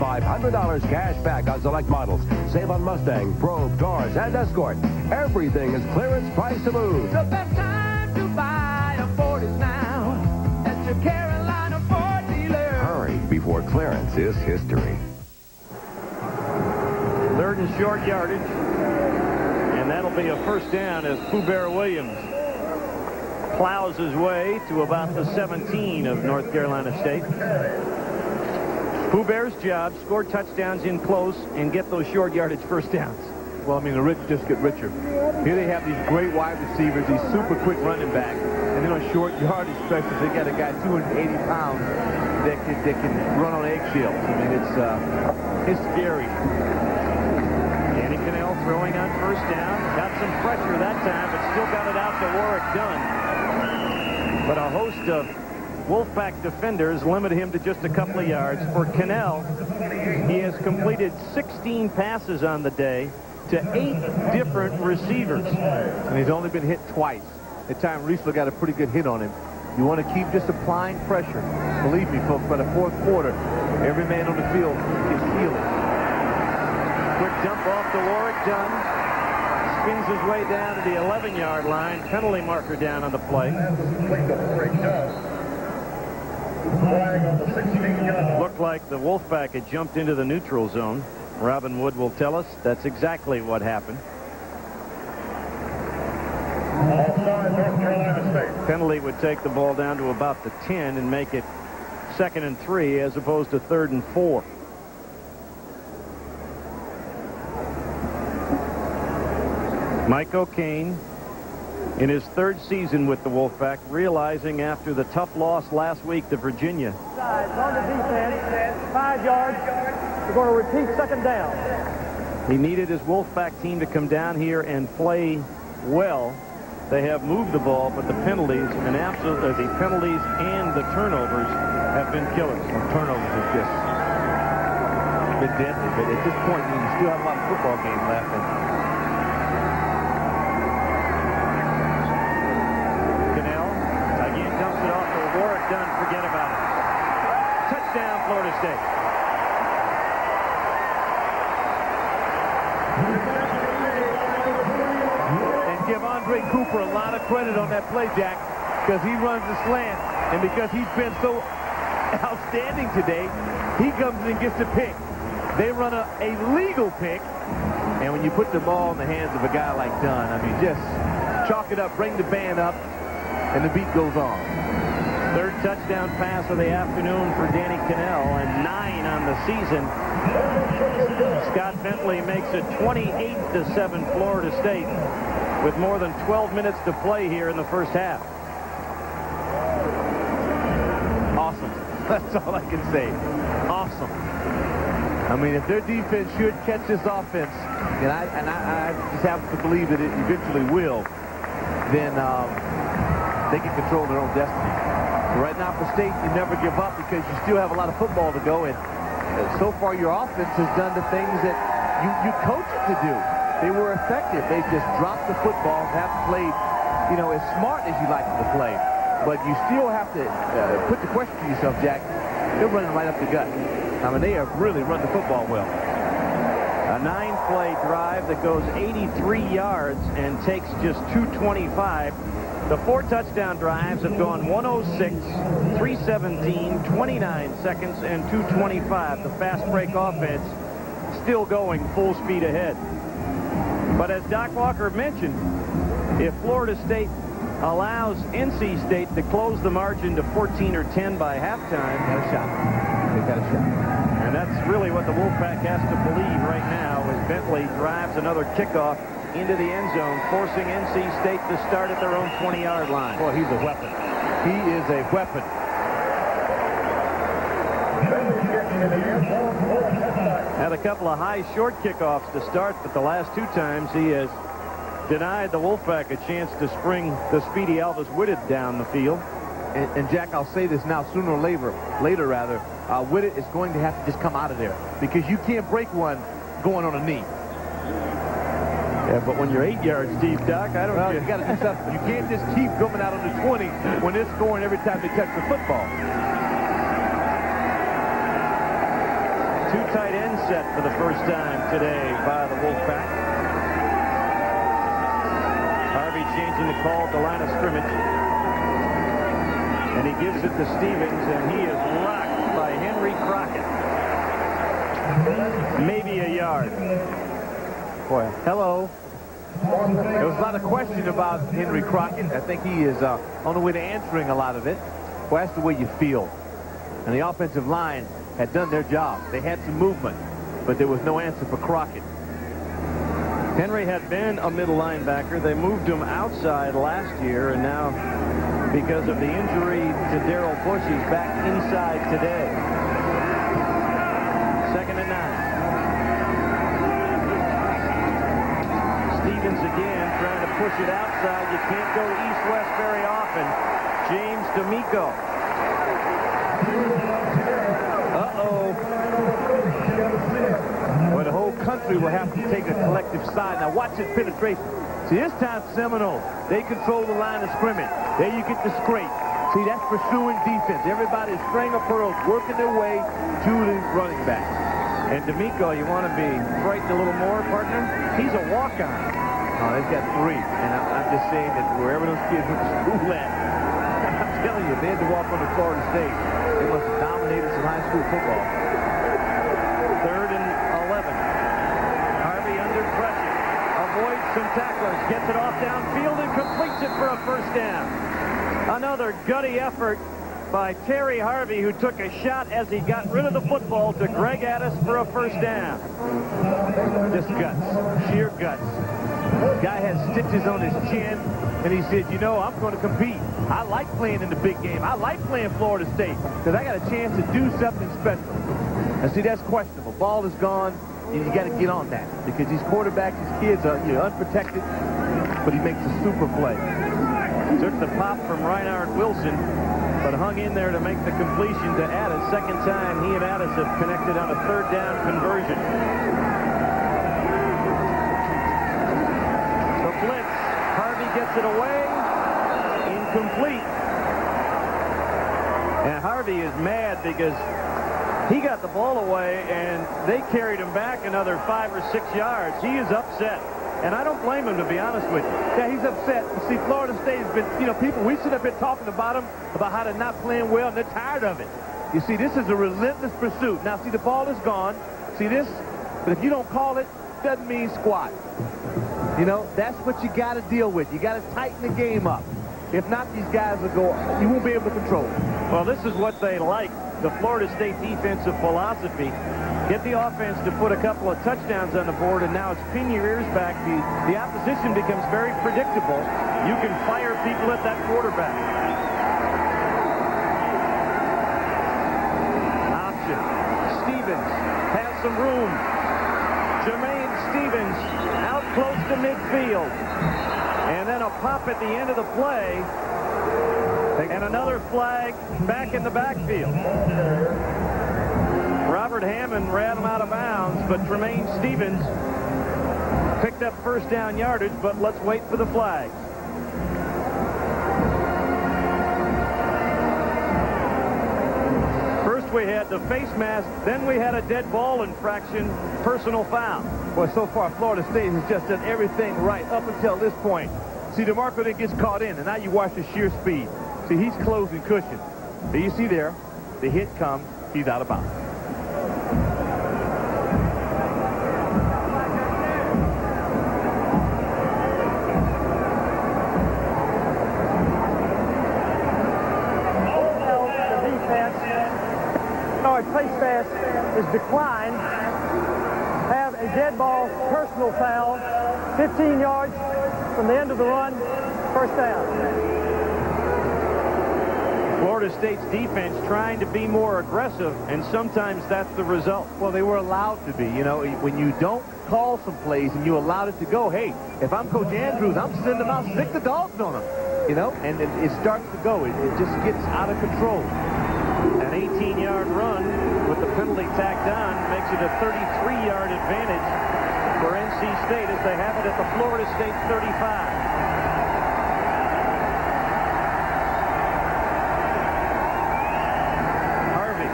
Speaker 17: $500 cash back on select models. Save on Mustang, Probe, Taurus, and Escort. Everything is clearance price to move.
Speaker 5: The best time to buy a Ford is now at your Carolina Ford dealer.
Speaker 4: Hurry before clearance is history.
Speaker 16: Third and short yardage. And that'll be a first down as Pooh Bear Williams plows his way to about the 17 of North Carolina State. Pooh Bear's job, score touchdowns in close and get those short yardage first downs.
Speaker 2: Well, I mean, the rich just get richer. Here they have these great wide receivers, these super quick running backs, and then on short yardage stretches, they got a guy 280 pounds that can run on eggshells. I mean, it's scary.
Speaker 16: Danny Kanell throwing on first down. Got some pressure that time, but still got it out to Warwick Dunn. But a host of Wolfpack defenders limit him to just a couple of yards. For Kanell, he has completed 16 passes on the day to 8 different receivers.
Speaker 2: And he's only been hit twice. At time, Riesler got a pretty good hit on him. You want to keep just applying pressure. Believe me, folks, by the fourth quarter, every man on the field is feeling.
Speaker 16: Quick dump off to Warwick Dunn. Spins his way down to the 11-yard line. Penalty marker down on the play. Looked like the Wolfpack had jumped into the neutral zone. Robin Wood will tell us that's exactly what happened. Penalty would take the ball down to about the 10 and make it 2nd and 3 as opposed to 3rd and 4. Mike O'Kane, in his 3rd season with the Wolfpack, realizing after the tough loss last week to Virginia.
Speaker 18: On the defense, 5 yards. We're going to repeat 2nd down.
Speaker 16: He needed his Wolfpack team to come down here and play well. They have moved the ball, but the penalties and the penalties and the turnovers have been killers.
Speaker 2: Well, turnovers have just been deadly. But at this point, you still have a lot of football games left.
Speaker 16: Kanell again dumps it off to Warwick Dunn. Forget about it. Touchdown, Florida State.
Speaker 2: And give Andre Cooper a lot of credit on that play, Jack, because he runs the slant, and because he's been so outstanding today, he comes and gets the pick. They run a legal pick, and when you put the ball in the hands of a guy like Dunn, I mean, just chalk it up, bring the band up, and the beat goes on.
Speaker 16: 3rd touchdown pass of the afternoon for Danny Kanell, and 9 on the season. Scott Bentley makes it 28-7 Florida State with more than 12 minutes to play here in the first half.
Speaker 2: Awesome. That's all I can say. Awesome. I mean, if their defense should catch this offense, and I just happen to believe that it eventually will, then they can control their own destiny. So right now for State, you never give up because you still have a lot of football to go, and so far your offense has done the things that you coach it to do. They were effective. They just dropped the football, haven't played, as smart as you like them to play. But you still have to put the question to yourself, Jack. They're running right up the gut. I mean, they have really run the football well.
Speaker 16: A 9-play drive that goes 83 yards and takes just 225. The 4 touchdown drives have gone 106, 317, 29 seconds, and 225. The fast break offense still going full speed ahead. But as Doc Walker mentioned, if Florida State allows NC State to close the margin to 14 or 10 by halftime,
Speaker 2: They got a shot.
Speaker 16: And that's really what the Wolfpack has to believe right now as Bentley drives another kickoff into the end zone, forcing NC State to start at their own 20-yard line.
Speaker 2: Boy, he's a weapon. He is a weapon.
Speaker 16: Had a couple of high short kickoffs to start, but the last 2 times he has denied the Wolfpack a chance to spring the speedy Elvis Whitted down the field.
Speaker 2: And Jack, I'll say this now, sooner or later, Whitted is going to have to just come out of there because you can't break one going on a knee.
Speaker 16: Yeah, but when you're 8 yards deep, Doc, I don't know.
Speaker 2: You got to do something. You can't just keep coming out on the 20 when they're scoring every time they touch the football.
Speaker 16: Two tight ends set for the first time today by the Wolfpack. Harvey changing the call at the line of scrimmage. And he gives it to Stephens, and he is rocked by Henry Crockett. Maybe a yard. Boy, hello. There was a lot of question about Henry Crockett. I think he is on the way to answering a lot of it. Well, that's the way you feel. And the offensive line had done their job. They had some movement, but there was no answer for Crockett. Henry had been a middle linebacker. They moved him outside last year, and now, because of the injury to Darrell Bush, he's back inside today. 2nd and 9. Stephens again trying to push it outside. You can't go east-west very often. James D'Amico. Uh-oh. Well, the whole country will have to take a collective side. Now watch this penetration. See, this time Seminoles, they control the line of scrimmage. There you get the scrape. See, that's pursuing defense. Everybody's string of pearls working their way to the running back. And D'Amico, you want to be frightened a little more, partner? He's a walk-on. Oh, they've got 3. And I'm just saying that wherever those kids went to school at, I'm telling you, they had to walk on to Florida State. They must have dominated some high school football. 3rd and 11. Harvey under pressure. Avoids some tacklers. Gets it off downfield and completes it for a first down. Another gutty effort by Terry Harvey, who took a shot as he got rid of the football to Greg Addis for a first down. Just guts. Sheer guts. Guy has stitches on his chin, and he said, you know, I'm going to compete. I like playing in the big game. I like playing Florida State because I got a chance to do something special. And see, that's questionable. Ball is gone, and you got to get on that because these quarterbacks, these kids are unprotected, but he makes a super play. Took the pop from Reinhard Wilson, but hung in there to make the completion to Addis. Second time he and Addis have connected on a 3rd down conversion. The blitz. Harvey gets it away. Incomplete. And Harvey is mad because he got the ball away and they carried him back another 5 or 6 yards. He is upset. And I don't blame him, to be honest with you. Yeah, he's upset. You see, Florida State has been, people, we sit up here talking about them, about how they're not playing well, and they're tired of it. You see, this is a relentless pursuit. Now, see, the ball is gone. See this? But if you don't call it, doesn't mean squat. That's what you got to deal with. You got to tighten the game up. If not, these guys will go, you won't be able to control it. Well, this is what they like, the Florida State defensive philosophy. Get the offense to put a couple of touchdowns on the board, and now it's pin your ears back. The opposition becomes very predictable. You can fire people at that quarterback. Option. Stephens has some room. Tremayne Stephens out close to midfield. And then a pop at the end of the play. And another flag back in the backfield. Robert Hammond ran him out of bounds, but Tremayne Stephens picked up first down yardage, but let's wait for the flag. First we had the face mask, then we had a dead ball infraction, personal foul.
Speaker 2: Well, so far Florida State has just done everything right up until this point. See, DeMarco then gets caught in, and now you watch the sheer speed. See, he's closing cushion. Do you see there? The hit comes, he's out of bounds.
Speaker 18: Place pass is declined. Have a dead ball personal foul. 15 yards from the end of the run. First down.
Speaker 16: Florida State's defense trying to be more aggressive, and sometimes that's the result.
Speaker 2: Well, they were allowed to be. When you don't call some plays and you allowed it to go, hey, if I'm Coach Andrews, I'm sending them out, stick the dogs on them. And it starts to go. It just gets out of control.
Speaker 16: An 18-yard run with the penalty tacked on makes it a 33-yard advantage for NC State as they have it at the Florida State 35. Harvey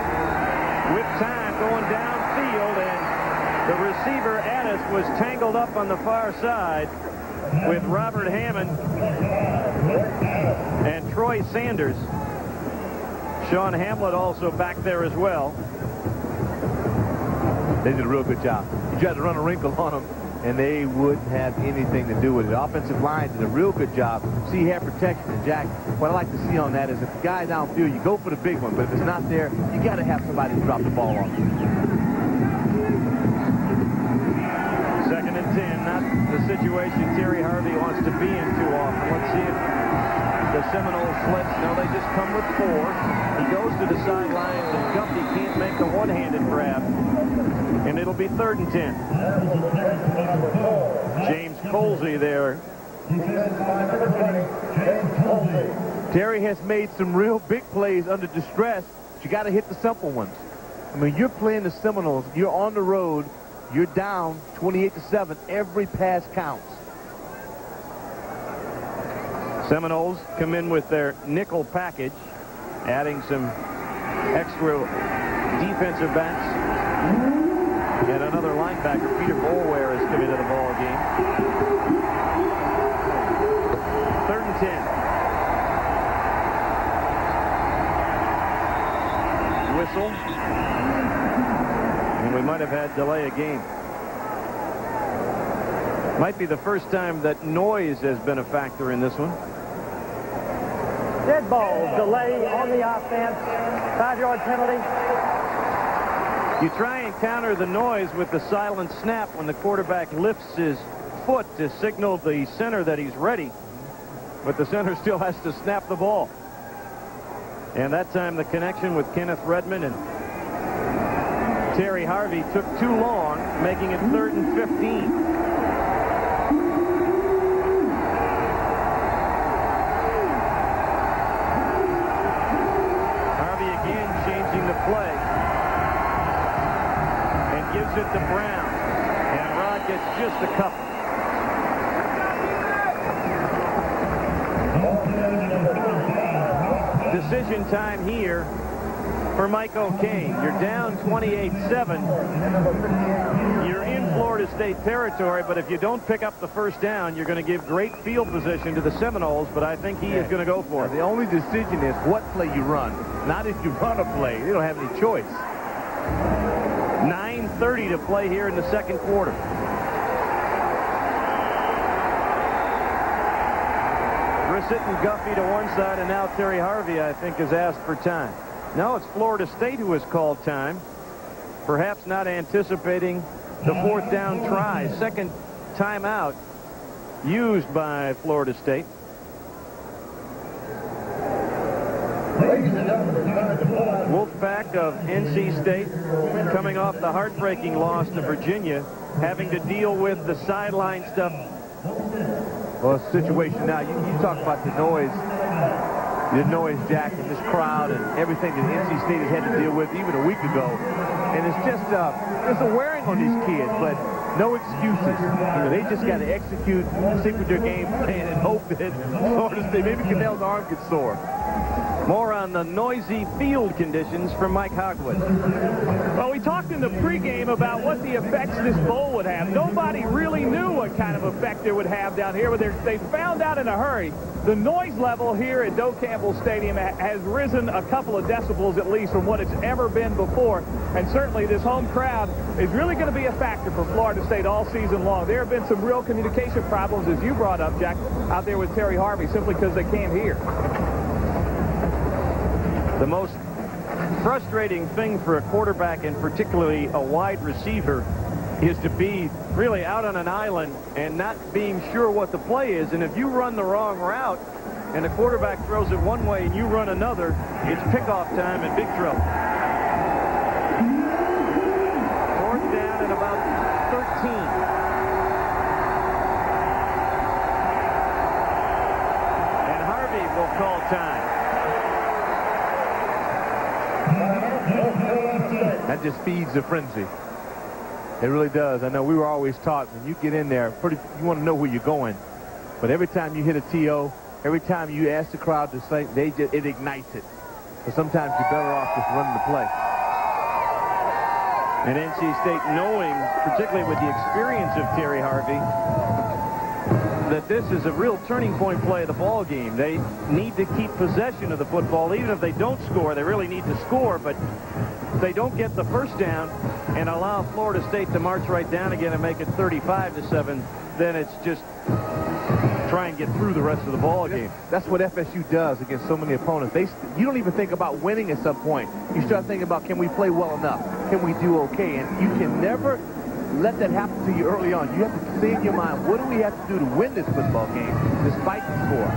Speaker 16: with time going downfield. receiver Addis was tangled up on the far side with Robert Hammond and Troy Sanders. Sean Hamlet also back there as well.
Speaker 2: They did a real good job. You tried to run a wrinkle on them, and they wouldn't have anything to do with it. The offensive line did a real good job. See, you have protection. And, Jack, what I like to see on that is if the guy downfield, you go for the big one. But if it's not there, you got to have somebody drop the ball on you.
Speaker 16: 2nd and 10, not the situation Terry Harvey wants to be in too often. Let's see if the Seminoles blitz. No, they just come with 4. He goes to the sidelines, and Guffey can't make a one-handed grab. And it'll be 3rd and 10. James Colsey there.
Speaker 2: Terry has made some real big plays under distress, but you got to hit the simple ones. I mean, you're playing the Seminoles. You're on the road. You're down 28-7. Every pass counts.
Speaker 16: Seminoles come in with their nickel package, adding some extra defensive backs. And another linebacker, Peter Boulware, has come into the ball game. 3rd and 10. Whistle. And we might have had delay of game. Might be the first time that noise has been a factor in this one.
Speaker 18: Dead ball, delay on the offense, 5-yard penalty.
Speaker 16: You try and counter the noise with the silent snap when the quarterback lifts his foot to signal the center that he's ready. But the center still has to snap the ball. And that time the connection with Kenneth Redmond and Terry Harvey took too long, making it 3rd and 15. Play and gives it to Brown, and Rod gets just a couple. Decision time here for Mike O'Kane. You're down 28-7. You're in Florida State territory, but if you don't pick up the first down, you're going to give great field position to the Seminoles, but I think he is going to go for it.
Speaker 2: The only decision is what play you run, not if you run a play. They don't have any choice.
Speaker 16: 9:30 to play here in the 2nd quarter. Brissett and Guffey to one side, and now Terry Harvey, I think, has asked for time. No, it's Florida State who has called time, perhaps not anticipating the 4th down try. 2nd timeout used by Florida State. Wolfpack of NC State coming off the heartbreaking loss to Virginia, having to deal with the sideline stuff.
Speaker 2: Well, situation now, you talk about the noise, Jack, and this crowd and everything that NC State has had to deal with even a week ago. And it's just, there's a wearing on these kids, but no excuses. You know, they just got to execute, stick with their game plan, and hope that Florida State, maybe Kanell's arm gets sore.
Speaker 16: More on the noisy field conditions from Mike Hogwood.
Speaker 3: Well, we talked in the pregame about what the effects this bowl would have. Nobody really knew what kind of effect it would have down here, but they found out in a hurry. The noise level here at Doak Campbell Stadium has risen a couple of decibels at least from what it's ever been before. And certainly this home crowd is really going to be a factor for Florida State all season long. There have been some real communication problems, as you brought up, Jack, out there with Terry Harvey, simply because they can't hear.
Speaker 16: The most frustrating thing for a quarterback, and particularly a wide receiver, is to be really out on an island and not being sure what the play is. And if you run the wrong route and the quarterback throws it one way and you run another, it's pickoff time and big trouble. 4th down and about 13. And Harvey will call time.
Speaker 2: That just feeds the frenzy. It really does. I know we were always taught when you get in there, you want to know where you're going. But every time you hit a TO, every time you ask the crowd to say, it ignites it. So sometimes you're better off just running the play.
Speaker 16: And NC State knowing, particularly with the experience of Terry Harvey, that this is a real turning point play of the ball game. They need to keep possession of the football. Even if they don't score, they really need to score. But if they don't get the first down and allow Florida State to march right down again and make it 35-7, then it's just try and get through the rest of the ball game.
Speaker 2: That's what FSU does against so many opponents. You don't even think about winning at some point. You start thinking about, can we play well enough? Can we do okay? And you can never let that happen to you early on. You have to say in your mind, what do we have to do to win this football game despite the score?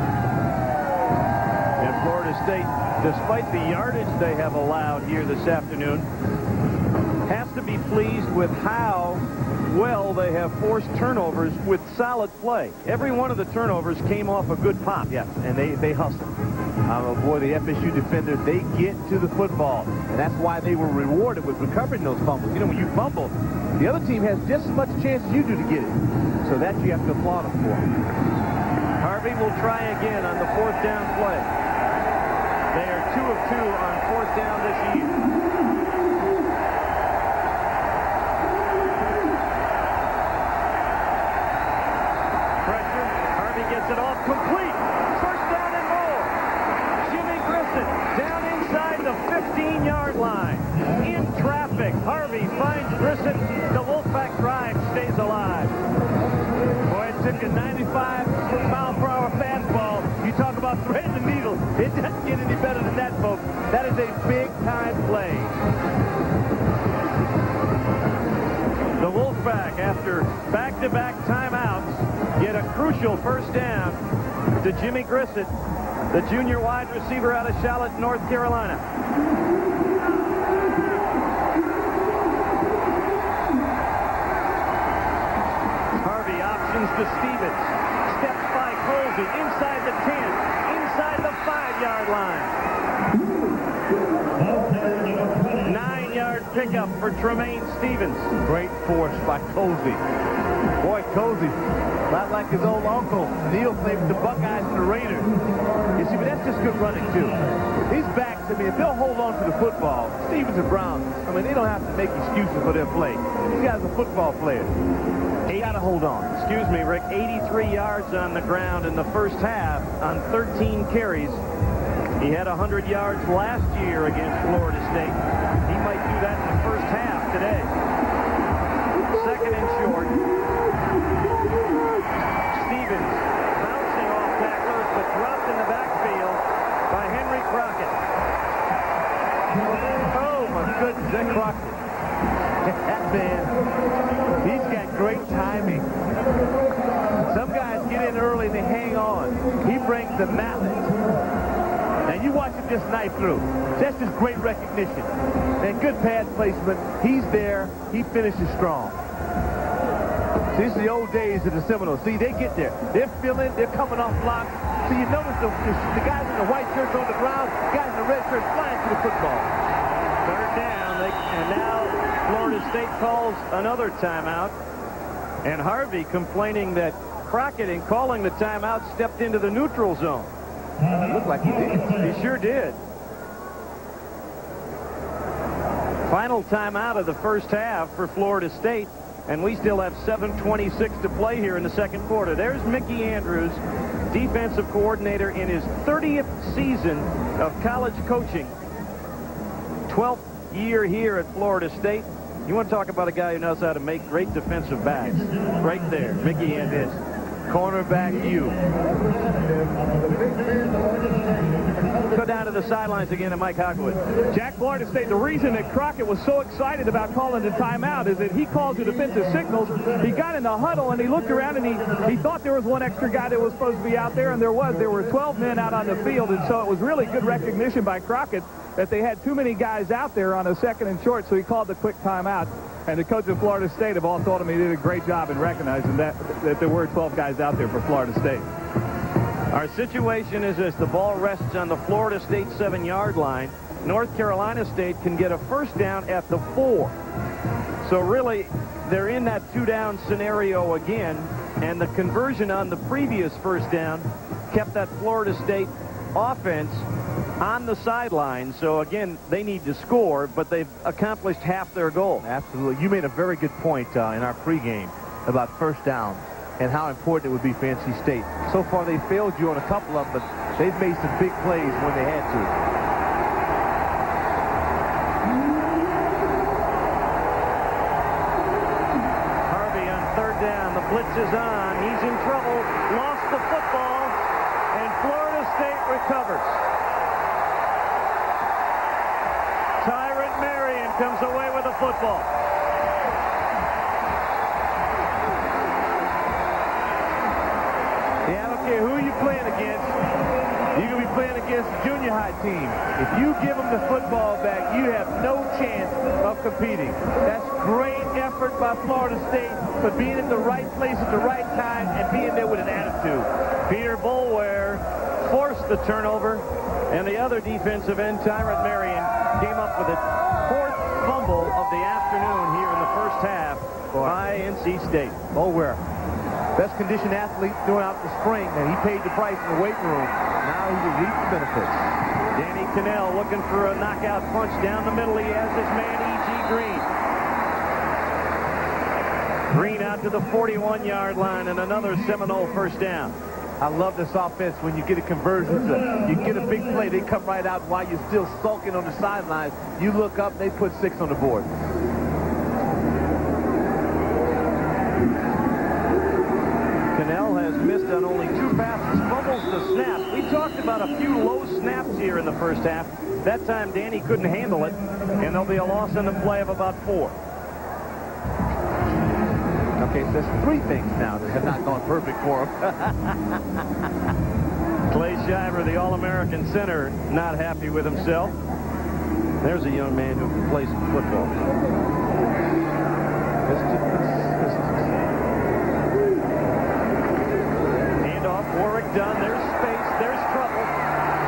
Speaker 16: And Florida State, despite the yardage they have allowed here this afternoon, has to be pleased with how well they have forced turnovers with solid play. Every one of the turnovers came off a good pop.
Speaker 2: Yes, and they hustle. Boy, the FSU defenders, they get to the football. And that's why they were rewarded with recovering those fumbles. You know, when you fumble, the other team has just as much chance as you do to get it. So that you have to applaud them for.
Speaker 16: Harvey will try again on the fourth down play. They are 2 of 2 on fourth down this year. Gets it off complete. First down and more. Jimmy Grissett down inside the 15-yard line. In traffic. Harvey finds Grissett. The Wolfpack drive stays alive. Boy, it took a 95-mile-per-hour fastball. You talk about threading the needle. It doesn't get any better than that, folks. That is a big-time play. The Wolfpack, after back-to-back timeouts, get a crucial first down to Jimmy Grissett, the junior wide receiver out of Charlotte, North Carolina. Harvey options to Stephens. Steps by Colsey inside the 10, inside the 5-yard line. 9-yard pickup for Tremayne Stephens.
Speaker 2: Great force by Colsey. Boy, Colsey, not like his old uncle. Neil played with the Buckeyes and the Raiders. You see, but that's just good running, too. These backs, I mean, if they'll hold on to the football, Stephens and Brown, I mean, they don't have to make excuses for their play. These guys are football players. They got to hold on.
Speaker 16: Excuse me, Rick. 83 yards on the ground in the first half on 13 carries. He had 100 yards last year against Florida State. He might do that in the first half today. Second and short. Stephens bouncing off tacklers, but dropped in the backfield by Henry Crockett.
Speaker 2: Oh, my goodness, that Crockett. That man, he's got great timing. Some guys get in early and they hang on. He brings the mallet. And you watch him just knife through. That's just great recognition. And good pass placement. He's there. He finishes strong. See, this is the old days of the Seminoles. See, they get there. They're filling. They're coming off blocks. So you notice the guys in the white shirts on the ground, guys in the red shirts flying to the football.
Speaker 16: Third down. And now Florida State calls another timeout. And Harvey complaining that Crockett, in calling the timeout, stepped into the neutral zone.
Speaker 2: It looked like he did.
Speaker 16: He sure did. Final timeout of the first half for Florida State, and we still have 7:26 to play here in the second quarter. There's Mickey Andrews, defensive coordinator in his 30th season of college coaching. 12th year here at Florida State. You want to talk about a guy who knows how to make great defensive backs. Right there, Mickey Andrews. Cornerback you. Go down to the sidelines again to Mike Hogwood.
Speaker 3: Jack, Florida State, the reason that Crockett was so excited about calling the timeout is that he called the defensive signals. He got in the huddle and he looked around and he thought there was one extra guy that was supposed to be out there, and there was. There were 12 men out on the field, and so it was really good recognition by Crockett that they had too many guys out there on a second and short, so he called the quick timeout. And the coach of Florida State have all told him he did a great job in recognizing that there were 12 guys out there for Florida State.
Speaker 16: Our situation is this. The ball rests on the Florida State 7-yard line. North Carolina State can get a first down at the 4. So really, they're in that 2-down scenario again. And the conversion on the previous first down kept that Florida State offense on the sideline. So, again, they need to score, but they've accomplished half their goal.
Speaker 2: Absolutely. You made a very good point in our pregame about first down and how important it would be for NC State. So far, they failed you on a couple of them, but they've made some big plays when they had to.
Speaker 16: Harvey on third down. The blitz is on. He's in trouble. Lost the football, and Florida State recovers. Tyrant Marion comes away with the football.
Speaker 2: Yeah, I don't care who you're playing against. You can be playing against a junior high team. If you give them the football back, you have no chance of competing. That's great effort by Florida State for being at the right place at the right time and being there with an attitude.
Speaker 16: Peter Boulware forced the turnover, and the other defensive end, Tyrant Marion, came up with the fourth fumble of the afternoon here in the first half by NC State.
Speaker 2: Boulware, best conditioned athlete throughout the spring, and he paid the price in the weight room. Now he will reap the benefits.
Speaker 16: Danny Kanell looking for a knockout punch down the middle. He has his man, E.G. Green. Green out to the 41-yard line, and another Seminole first down.
Speaker 2: I love this offense when you get a conversion. You get a big play, they come right out while you're still sulking on the sidelines. You look up, they put 6 on the board.
Speaker 16: Kanell has missed on only 2 passes, fumbles the snap. We talked about a few low snaps here in the first half. That time Danny couldn't handle it, and there'll be a loss in the play of about 4.
Speaker 2: Okay, so there's 3 things now that have not gone perfect for him.
Speaker 16: Clay Shiver, the All-American center, not happy with himself. There's a young man who can play some football. Handoff, Warwick Dunn. There's space. There's trouble.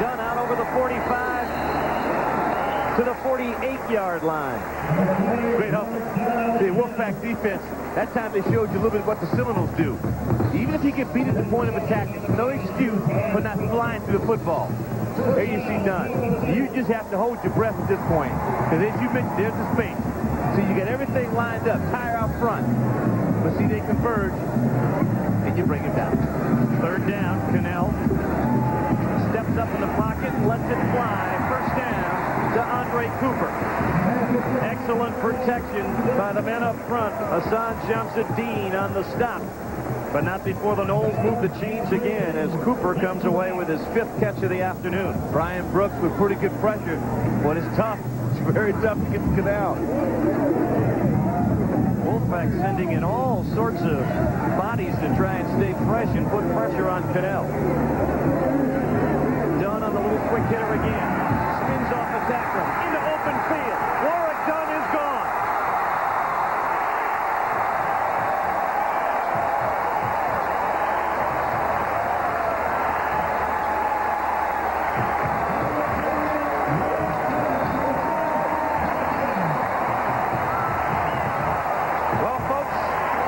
Speaker 16: Dunn out over the 45 to the 48-yard line.
Speaker 2: Great hustle. The Wolfpack defense, that time they showed you a little bit what the Seminoles do. Even if you get beat at the point of attack, no excuse for not flying through the football. There you see Dunn. You just have to hold your breath at this point. Because as you mentioned, there's the space. So you get everything lined up, tire out front. But see, they converge, and you bring it down.
Speaker 16: Third down, Kanell steps up in the pocket and lets it fly. First down to Andre Cooper. Excellent protection by the men up front. Hassan Shamsuddin on the stop. But not before the Noles move the chains again as Cooper comes away with his 5th catch of the afternoon.
Speaker 2: Brian Brooks with pretty good pressure. But it's tough. It's very tough to get to Kanell.
Speaker 16: Wolfpack sending in all sorts of bodies to try and stay fresh and put pressure on Kanell. Dunn on the little quick hitter again. Spins off the tackle into open field. Warwick Dunn is gone.
Speaker 2: Well, folks,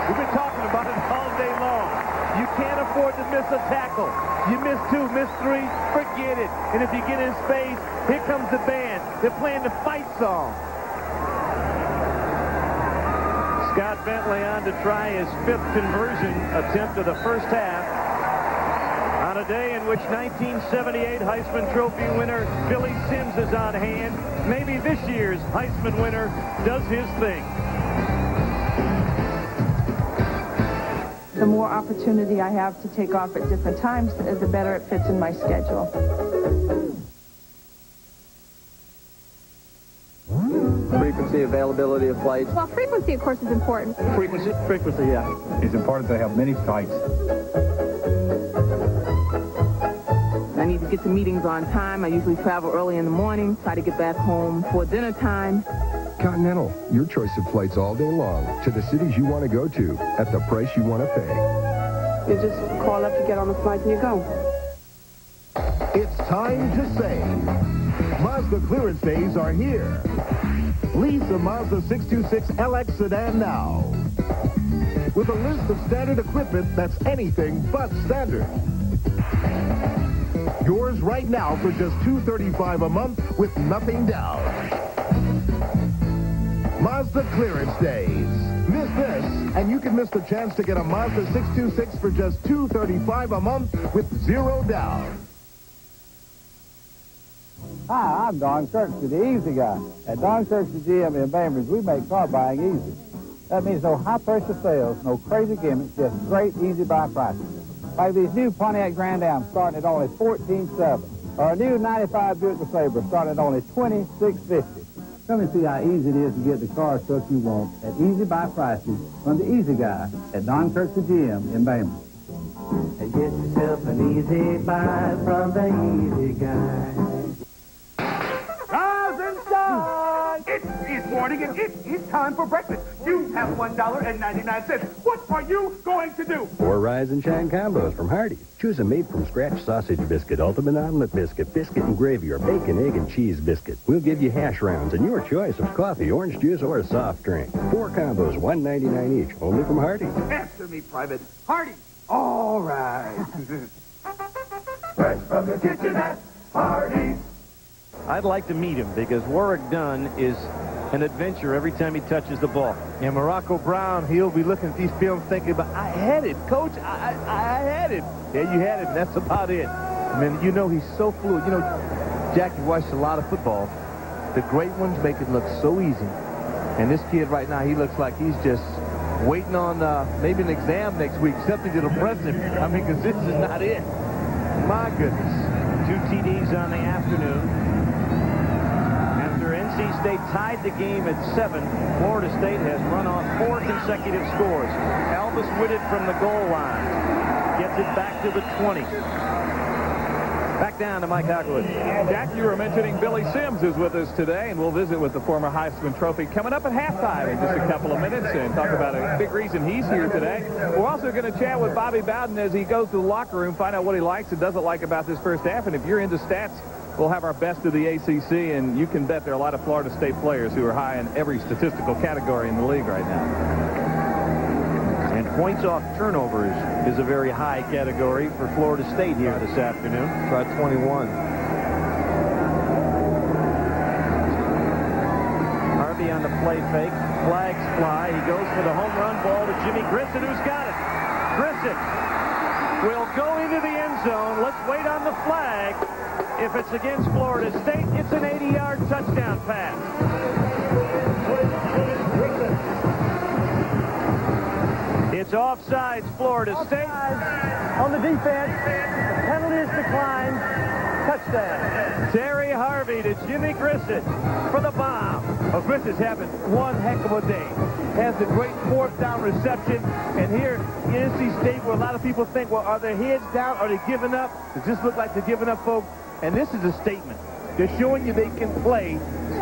Speaker 2: we've been talking about it all day long. You can't afford to miss a tackle. You miss 2, miss 3, forget it. And if you get in space, here comes the band. They're playing the fight song.
Speaker 16: Scott Bentley on to try his 5th conversion attempt of the first half. On a day in which 1978 Heisman Trophy winner Billy Sims is on hand, maybe this year's Heisman winner does his thing.
Speaker 23: The more opportunity I have to take off at different times, the better it fits in my schedule.
Speaker 9: Frequency, availability of flights.
Speaker 13: Well, frequency, of course, is important.
Speaker 9: Frequency, yeah.
Speaker 10: It's important to have many flights.
Speaker 23: I need to get to meetings on time. I usually travel early in the morning, try to get back home for dinner time.
Speaker 19: Continental, your choice of flights all day long to the cities you want to go to at the price you want to pay.
Speaker 8: You just call up to get on the flight and you go.
Speaker 17: It's time to save. Mazda clearance days are here. Lease a Mazda 626 LX sedan now. With a list of standard equipment that's anything but standard. Yours right now for just $235 a month with nothing down. Mazda Clearance Days. Miss this, and you can miss the chance to get a Mazda 626 for just $235 a month with 0 down.
Speaker 24: Hi, I'm Don Kirksey, the Easy Guy. At Don Kirksey GM in Bainbridge, we make car buying easy. That means no high-pressure sales, no crazy gimmicks, just great easy buy prices. Like these new Pontiac Grand Ams starting at only $14,700, or a new 95 Buick LeSabre starting at only $26,50. Come and see how easy it is to get the car or truck you want at easy buy prices from the Easy Guy at Don Kirksey GM in Bainbridge.
Speaker 5: And get yourself an easy buy from the Easy Guy.
Speaker 14: Rise and shine! It is morning and it is time for breakfast. You have $1.99. What are you going to do?
Speaker 20: 4 Rise and Shine combos from Hardee's. Choose a made-from-scratch sausage biscuit, ultimate omelet biscuit, biscuit and gravy, or bacon, egg, and cheese biscuit. We'll give you hash rounds and your choice of coffee, orange juice, or a soft drink. 4 combos, $1.99 each, only from Hardee's.
Speaker 14: Answer me, Private. Hardee's. All right.
Speaker 5: Fresh from the kitchen at Hardee's.
Speaker 16: I'd like to meet him because Warwick Dunn is an adventure every time he touches the ball.
Speaker 2: And Morocco Brown, he'll be looking at these films thinking about, I had it, Coach. I had it. Yeah, you had it, and that's about it. I mean, you know, he's so fluid. You know, Jack, you watched a lot of football. The great ones make it look so easy. And this kid right now, he looks like he's just waiting on maybe an exam next week, something that'll press him. I mean, because this is not it. My goodness.
Speaker 16: 2 TDs on the afternoon. NC State tied the game at 7. Florida State has run off 4 consecutive scores. Elvis Whitted from the goal line gets it back to the 20. Back down to Mike Hockwood.
Speaker 3: Jack, you were mentioning Billy Sims is with us today, and we'll visit with the former Heisman Trophy coming up at halftime in just a couple of minutes and talk about a big reason he's here today. We're also going to chat with Bobby Bowden as he goes to the locker room, find out what he likes and doesn't like about this first half. And if you're into stats, we'll have our best of the ACC, and you can bet there are a lot of Florida State players who are high in every statistical category in the league right now.
Speaker 16: And points off turnovers is a very high category for Florida State here this afternoon.
Speaker 2: Try 21.
Speaker 16: Harvey on the play fake. Flags fly. He goes for the home run ball to Jimmy Grissett, who's got it. Grissett will go into the end zone. Let's wait on the flag. If it's against Florida State, it's an 80-yard touchdown pass. It's offsides, Florida State.
Speaker 18: On the defense, the penalty is declined. Touchdown.
Speaker 16: Terry Harvey to Jimmy Grissett for the bomb.
Speaker 2: Well, Grissett's having one heck of a day. Has a great 4th down reception. And here in NC State, where a lot of people think, well, are their heads down? Are they giving up? Does this look like they're giving up, folks? And this is a statement. They're showing you they can play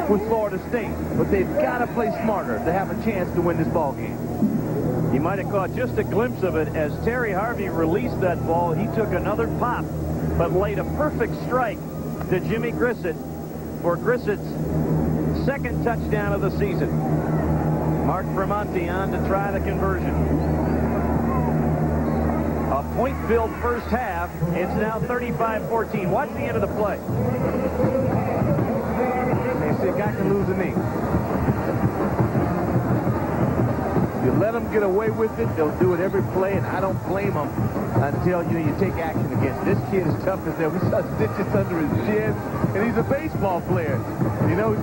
Speaker 2: with Florida State, but they've got to play smarter to have a chance to win this ball game.
Speaker 16: You might have caught just a glimpse of it as Terry Harvey released that ball. He took another pop, but laid a perfect strike to Jimmy Grissett for Grissett's 2nd touchdown of the season. Mark Tremonti on to try the conversion. A point-filled first half. It's now 35-14. Watch the end of the play.
Speaker 2: And see, a guy can lose a knee. You let them get away with it, they'll do it every play, and I don't blame them until you take action against it. This kid is tough as hell. We saw stitches under his chin, and he's a baseball player. You know,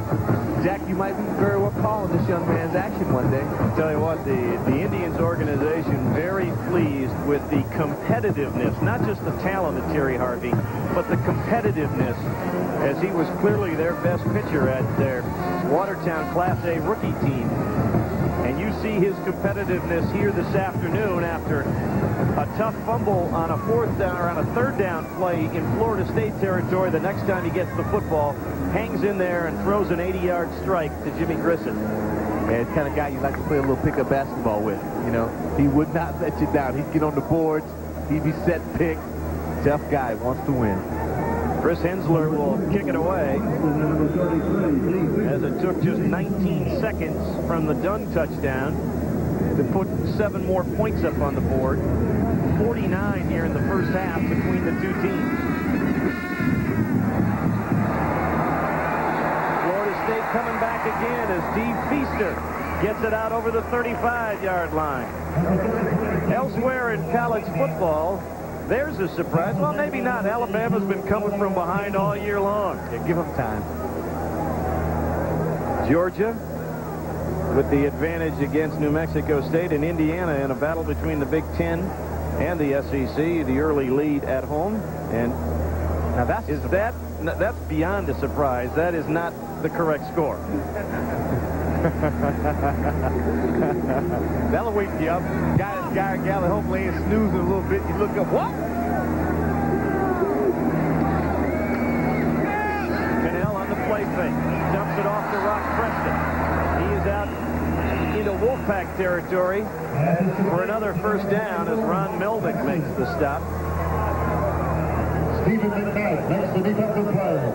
Speaker 2: Jack, you might be very well calling this young man's action one day.
Speaker 16: I'll tell you what, the Indians organization very pleased with the competitiveness, not just the talent of Terry Harvey, but the competitiveness, as he was clearly their best pitcher at their Watertown Class A rookie team. And you see his competitiveness here this afternoon after a tough fumble on a 4th down or on a 3rd down play in Florida State territory. The next time he gets the football, hangs in there and throws an 80-yard strike to Jimmy Grissett.
Speaker 2: And it's the kind of guy you like to play a little pickup basketball with. You know, he would not let you down. He'd get on the boards. He'd be set pick. Tough guy, wants to win.
Speaker 16: Chris Hensler will kick it away as it took just 19 seconds from the Dunn touchdown to put 7 more points up on the board. 49 here in the first half between the two teams. coming back again as Steve Feaster gets it out over the 35-yard line. Elsewhere in college football, there's a surprise. Well, maybe not. Alabama's been coming from behind all year long.
Speaker 2: Yeah, give them time.
Speaker 16: Georgia with the advantage against New Mexico State, and Indiana in a battle between the Big Ten and the SEC, the early lead at home. And now that's beyond a surprise. That is not the correct score.
Speaker 2: That'll wake you up. Guy or gal at home laying snoozing a little bit. You look up, what?
Speaker 16: Kanell on the play fake. Dumps it off to Rock Preston. He is out into Wolfpack territory for another first down as Ron Melvick makes the stop.
Speaker 10: Stephen McKnight makes the defensive play.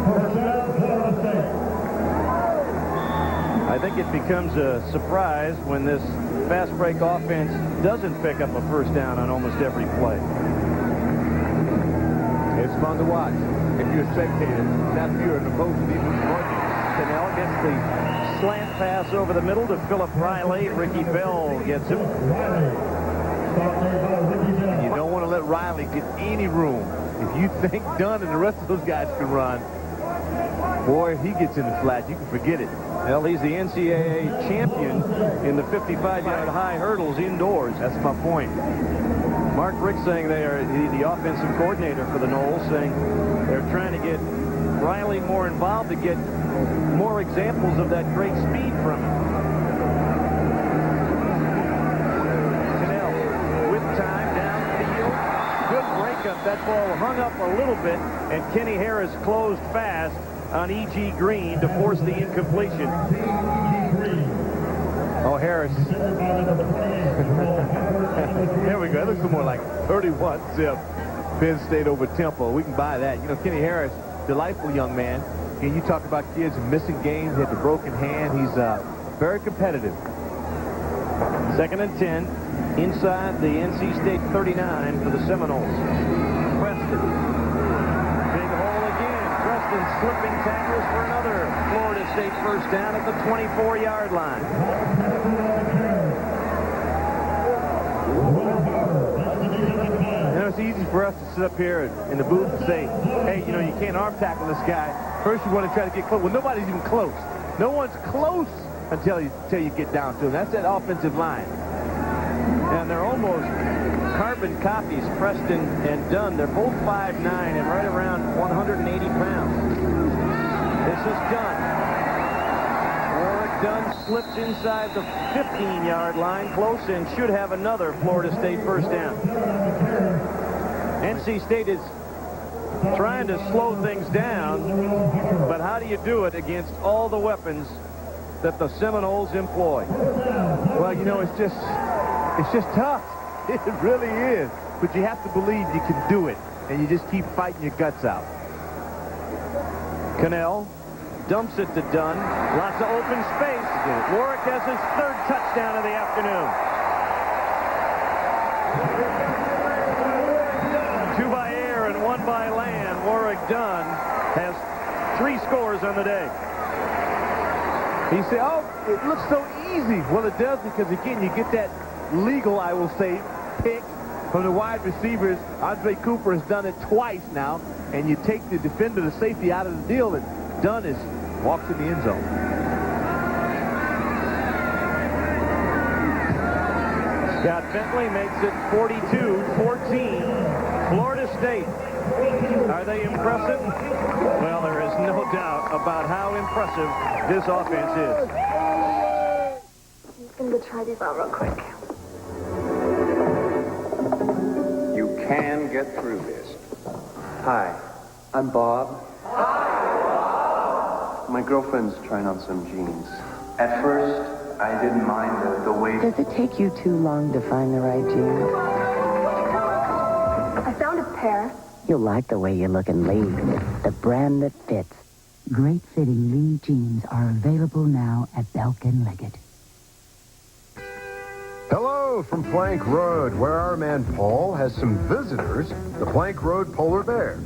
Speaker 10: First down, Florida State.
Speaker 16: I think it becomes a surprise when this fast break offense doesn't pick up a first down on almost every play.
Speaker 2: It's fun to watch. If you're a spectator, not if you're an opposing defensive coordinator.
Speaker 16: Kanell gets the slant pass over the middle to Philip Riley. Ricky Bell gets him.
Speaker 2: And you don't want to let Riley get any room. If you think Dunn and the rest of those guys can run, boy, if he gets in the flat, you can forget it.
Speaker 16: Well, he's the NCAA champion in the 55-yard high hurdles indoors.
Speaker 2: That's my point.
Speaker 16: Mark Rick saying they are the offensive coordinator for the Noles, saying they're trying to get Riley more involved to get more examples of that great speed from him. Kanell with time downfield. Good breakup. That ball hung up a little bit, and Kenny Harris closed fast on E.G. Green to force the incompletion.
Speaker 2: Oh, Harris. There we go. That looks more like 31-zip Penn State over Temple. We can buy that. You know, Kenny Harris, delightful young man. And you talk about kids missing games, he had the broken hand. He's very competitive.
Speaker 16: 2nd and 10 inside the NC State 39 for the Seminoles. Preston. Big hole again. Preston slipping tackles for another Florida State first down at the 24-yard line.
Speaker 2: You know, it's easy for us to sit up here in the booth and say, hey, you know, you can't arm tackle this guy. First you want to try to get close. Well, nobody's even close. No one's close until you get down to him. That's that offensive line.
Speaker 16: And they're almost carbon copies, Preston and Dunn. They're both 5'9" and right around 180 pounds. This is Dunn. Warwick Dunn slips inside the 15-yard line, close, and should have another Florida State first down. NC State is trying to slow things down, but how do you do it against all the weapons that the Seminoles employ?
Speaker 2: Well, you know, it's just tough. It really is. But you have to believe you can do it, and you just keep fighting your guts out.
Speaker 16: Kanell dumps it to Dunn. Lots of open space. Warwick has his 3rd touchdown of the afternoon. 2 by air and 1 by land. Warwick Dunn has 3 scores on the day.
Speaker 2: You say, oh, it looks so easy. Well, it does, because, again, you get that legal, I will say, pick from the wide receivers. Andre Cooper has done it twice now, and you take the defender, the safety, out of the deal, and Dunn walks in the end zone.
Speaker 16: Scott Bentley makes it 42-14. Florida State. Are they impressive? Well, there is no doubt about how impressive this offense is.
Speaker 7: I'm just going to go try these out real quick.
Speaker 11: You can get through this. Hi, I'm Bob. My girlfriend's trying on some jeans. At first, I didn't mind the way...
Speaker 1: Does it take you too long to find the right jeans?
Speaker 7: I found a pair.
Speaker 1: You'll like the way you look in Lee, the brand that fits. Great fitting Lee jeans are available now at Belk & Liggett.
Speaker 10: Hello,
Speaker 19: Hello from Plank Road, where our man Paul has some visitors, the Plank Road Polar Bear.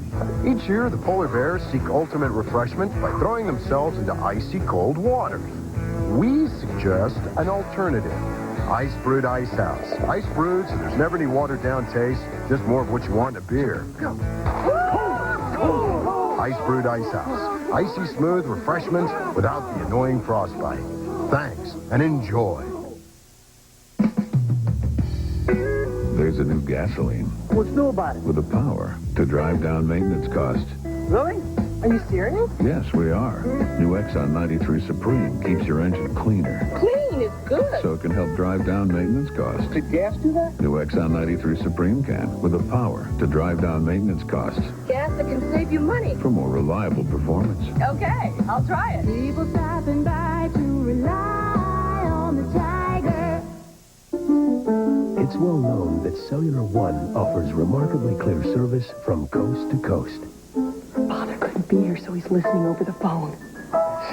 Speaker 19: Each year, the polar bears seek ultimate refreshment by throwing themselves into icy cold water. We suggest an alternative. Ice Brewed Ice House. Ice brewed, so there's never any watered-down taste, just more of what you want in a beer. Ice Brewed Ice House. Icy smooth refreshment without the annoying frostbite. Thanks, and enjoy.
Speaker 12: There's a new gasoline
Speaker 18: What's new about it?
Speaker 12: with the power to drive down maintenance costs.
Speaker 18: Really? Are you serious?
Speaker 12: Yes, we are. New Exxon 93 Supreme keeps your engine cleaner,
Speaker 18: Clean is good.
Speaker 12: so it can help drive down maintenance costs.
Speaker 18: Did gas do that?
Speaker 12: New Exxon 93 Supreme can, with the power to drive down maintenance costs
Speaker 18: Gas that can save you money.
Speaker 12: for more reliable performance.
Speaker 18: Okay, I'll try it.
Speaker 7: People stopping by to rely on the Tiger.
Speaker 6: It's well known that Cellular One offers remarkably clear service from coast to coast.
Speaker 18: Father couldn't be here, so he's listening over the phone.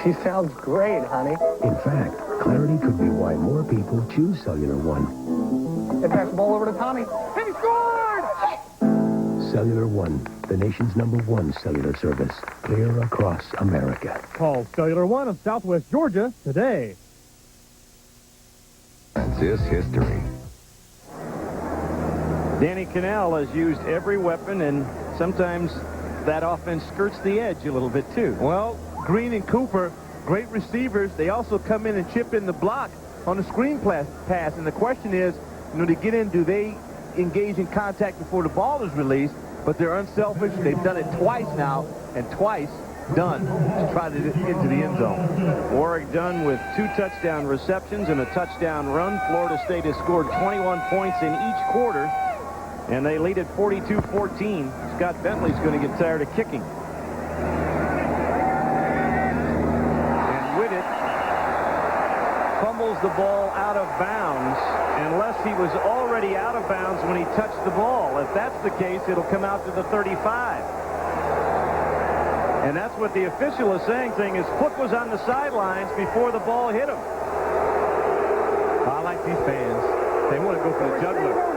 Speaker 18: She sounds great, honey.
Speaker 6: In fact, clarity could be why more people choose Cellular One.
Speaker 18: Hey, pass the ball over to Tommy. He scored!
Speaker 6: Cellular One, the nation's #1 cellular service, clear across America.
Speaker 18: Call Cellular One of Southwest Georgia today.
Speaker 12: That's history.
Speaker 16: Danny Kanell has used every weapon, and sometimes that offense skirts the edge a little bit, too.
Speaker 2: Well, Green and Cooper, great receivers. They also come in and chip in the block on the screen pass. And the question is, to get in, do they engage in contact before the ball is released? But they're unselfish. They've done it twice now, and twice done to try to get into the end zone.
Speaker 16: Warwick Dunn with 2 touchdown receptions and a touchdown run. Florida State has scored 21 points in each quarter, and they lead at 42-14. Scott Bentley's going to get tired of kicking. And with it, fumbles the ball out of bounds, unless he was already out of bounds when he touched the ball. If that's the case, it'll come out to the 35. And that's what the official is saying. His foot was on the sidelines before the ball hit him.
Speaker 2: I like these fans. They want to go for the juggler.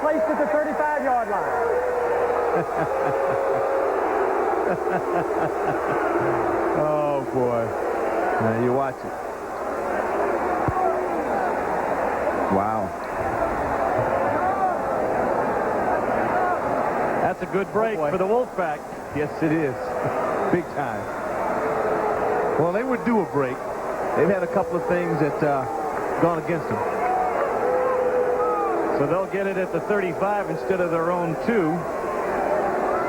Speaker 18: Placed at the 35-yard line.
Speaker 2: Oh, boy. Now you watch it. Wow.
Speaker 16: That's a good break for the Wolfpack.
Speaker 2: Yes, it is. Big time. Well, they would do a break. They've had a couple of things that gone against them.
Speaker 16: So they'll get it at the 35 instead of their own 2.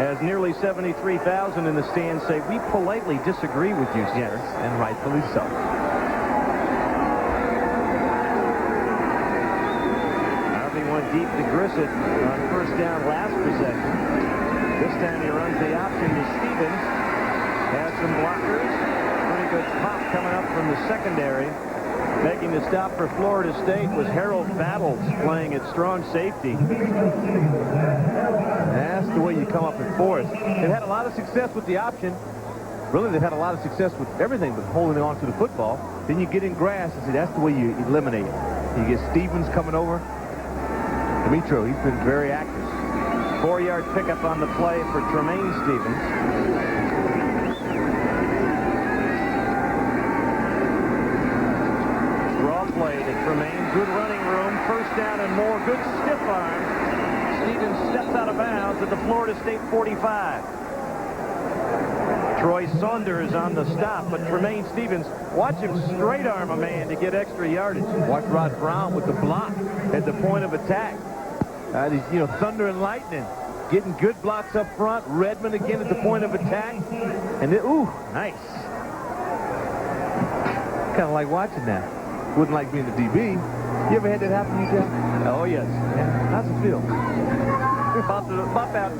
Speaker 16: As nearly 73,000 in the stands say, we politely disagree with you, sir.
Speaker 2: Yes, and rightfully so.
Speaker 16: Harvey went deep to Grissett on first down last possession. This time he runs the option to Stephens. Has some blockers. Pretty good pop coming up from the secondary. Making the stop for Florida State was Harold Battles, playing at strong safety.
Speaker 2: That's the way you come up and force. They've had a lot of success with the option. Really, they've had a lot of success with everything but holding on to the football. Then you get in grass and say that's the way you eliminate it. You get Stephens coming over. Demetro, he's been very active.
Speaker 16: 4-yard pickup on the play for Tremayne Stephens. Play to Tremayne. Good running room. First down and more. Good stiff arm. Stephens steps out of bounds at the Florida State 45. Troy Saunders on the stop, but Tremayne Stephens, watch him straight arm a man to get extra yardage.
Speaker 2: Watch Rod Brown with the block at the point of attack. He's, thunder and lightning. Getting good blocks up front. Redmond again at the point of attack. And then, ooh, nice. Kind of like watching that. Wouldn't like being the DB. You ever had that happen to you, Jeff?
Speaker 16: Oh, yes.
Speaker 2: Yeah. How's it feel?
Speaker 16: About that.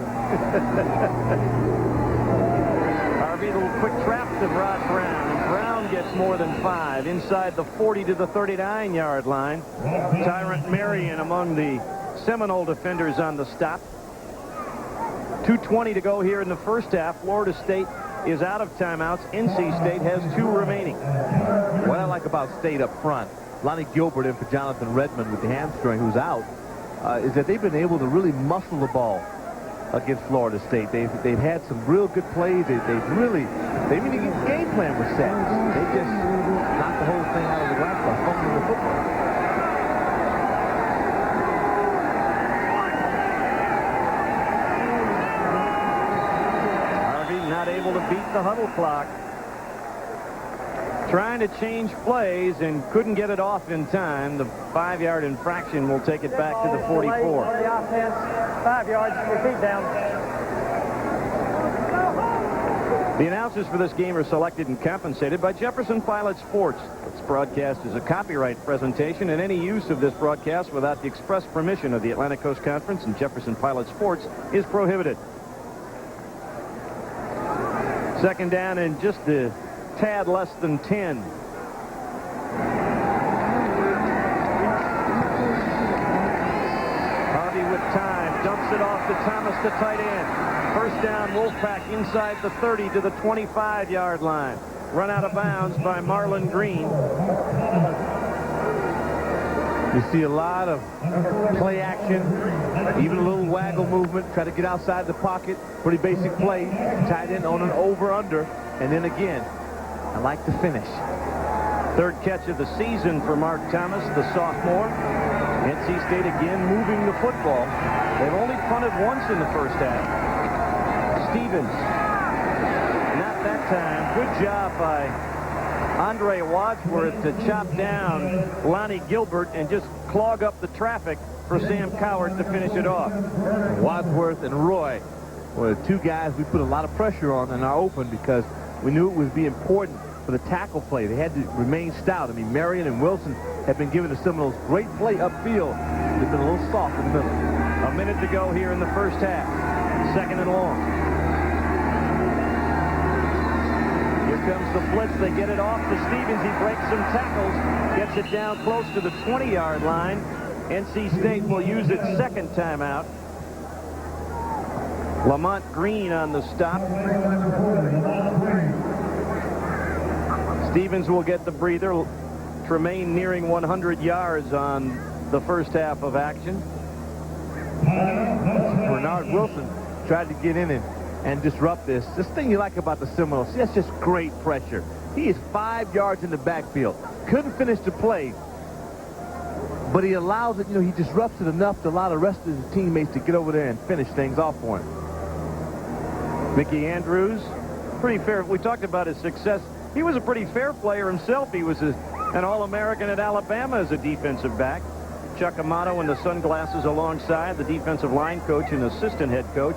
Speaker 16: Harvey, a little quick trap to Rod Brown. And Brown gets more than 5 inside the 40 to the 39-yard line. Tyrant Marion among the Seminole defenders on the stop. 2:20 to go here in the first half. Florida State is out of timeouts. NC State has 2 remaining.
Speaker 2: What I like about State up front, Lonnie Gilbert in for Jonathan Redmond with the hamstring who's out, is that they've been able to really muscle the ball against Florida State. They've had some real good plays. They mean the game plan was set. They just knocked the whole thing out of the wax by fumbling the football.
Speaker 16: Not able to beat the huddle clock. Trying to change plays and couldn't get it off in time. The 5-yard infraction will take it back to the 44.
Speaker 18: On the offense, 5 yards, repeat down.
Speaker 16: The announcers for this game are selected and compensated by Jefferson Pilot Sports. This broadcast is a copyright presentation, and any use of this broadcast without the express permission of the Atlantic Coast Conference and Jefferson Pilot Sports is prohibited. Second down and just a tad less than 10. Harvey with time, dumps it off to Thomas, the tight end. First down, Wolfpack inside the 30 to the 25-yard line. Run out of bounds by Marlon Green.
Speaker 2: You see a lot of play action, even a little waggle movement, try to get outside the pocket. Pretty basic play, tight end on an over-under, and then again, I like the finish.
Speaker 16: Third catch of the season for Mark Thomas, the sophomore. NC State again moving the football. They've only punted once in the first half. Stephens, not that time. Good job by Andre Wadsworth to chop down Lonnie Gilbert and just clog up the traffic for Sam Coward to finish it off.
Speaker 2: Wadsworth and Roy were the 2 guys we put a lot of pressure on in our open because we knew it would be important for the tackle play. They had to remain stout. I mean, Marion and Wilson have been giving the Seminoles great play upfield. They've been a little soft in the middle.
Speaker 16: A minute to go here in the first half. Second and long. Here comes the blitz. They get it off to Stephens. He breaks some tackles. Gets it down close to the 20-yard line. NC State will use its second timeout. Lamont Green on the stop. Stephens will get the breather. Tremayne nearing 100 yards on the first half of action.
Speaker 2: Bernard Wilson tried to get in and disrupt this. This thing you like about the Seminoles, that's just great pressure. He is 5 yards in the backfield. Couldn't finish the play, but he allows it, he disrupts it enough to allow the rest of his teammates to get over there and finish things off for him.
Speaker 16: Mickey Andrews, pretty fair. We talked about his success. He was a pretty fair player himself. He was an All-American at Alabama as a defensive back. Chuck Amato in the sunglasses alongside the defensive line coach and assistant head coach,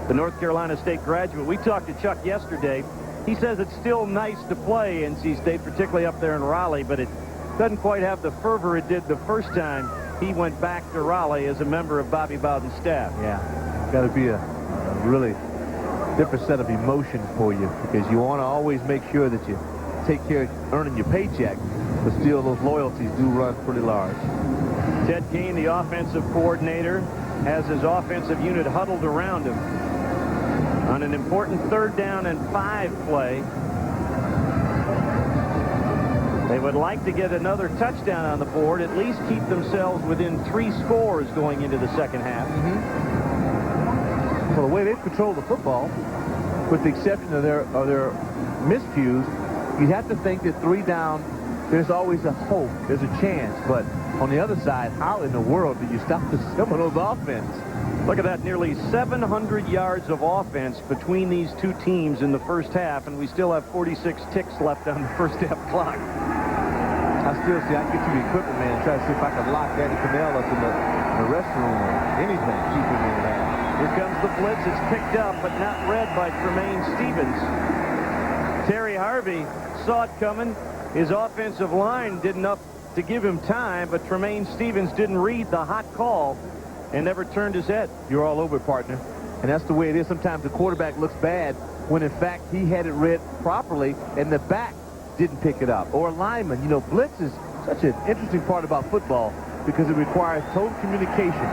Speaker 16: the North Carolina State graduate. We talked to Chuck yesterday. He says it's still nice to play NC State, particularly up there in Raleigh, but it doesn't quite have the fervor it did the first time he went back to Raleigh as a member of Bobby Bowden's staff.
Speaker 2: Yeah, it's got to be a really different set of emotions for you because you want to always make sure that you take care of earning your paycheck, but still those loyalties do run pretty large.
Speaker 16: Ted Kane, the offensive coordinator, has his offensive unit huddled around him on an important 3rd down and 5 play. They would like to get another touchdown on the board, at least keep themselves within 3 scores going into the second half.
Speaker 2: Well, the way they've controlled the football, with the exception of their miscues, you have to think that 3 down, there's always a hope, there's a chance. But on the other side, how in the world do you stop the Seminoles offense?
Speaker 16: Look at that, nearly 700 yards of offense between these 2 teams in the first half, and we still have 46 ticks left on the first half clock.
Speaker 2: I still see, I can get to the equipment man and try to see if I can lock Danny Kanell up in the restroom or anything, keep him in there.
Speaker 16: Here comes the blitz. It's picked up, but not read by Tremayne Stephens. Terry Harvey saw it coming. His offensive line did enough to give him time, but Tremayne Stephens didn't read the hot call and never turned his head.
Speaker 2: You're all over, partner. And that's the way it is. Sometimes the quarterback looks bad when, in fact, he had it read properly and the back didn't pick it up. Or a lineman. Blitz is such an interesting part about football because it requires total communication.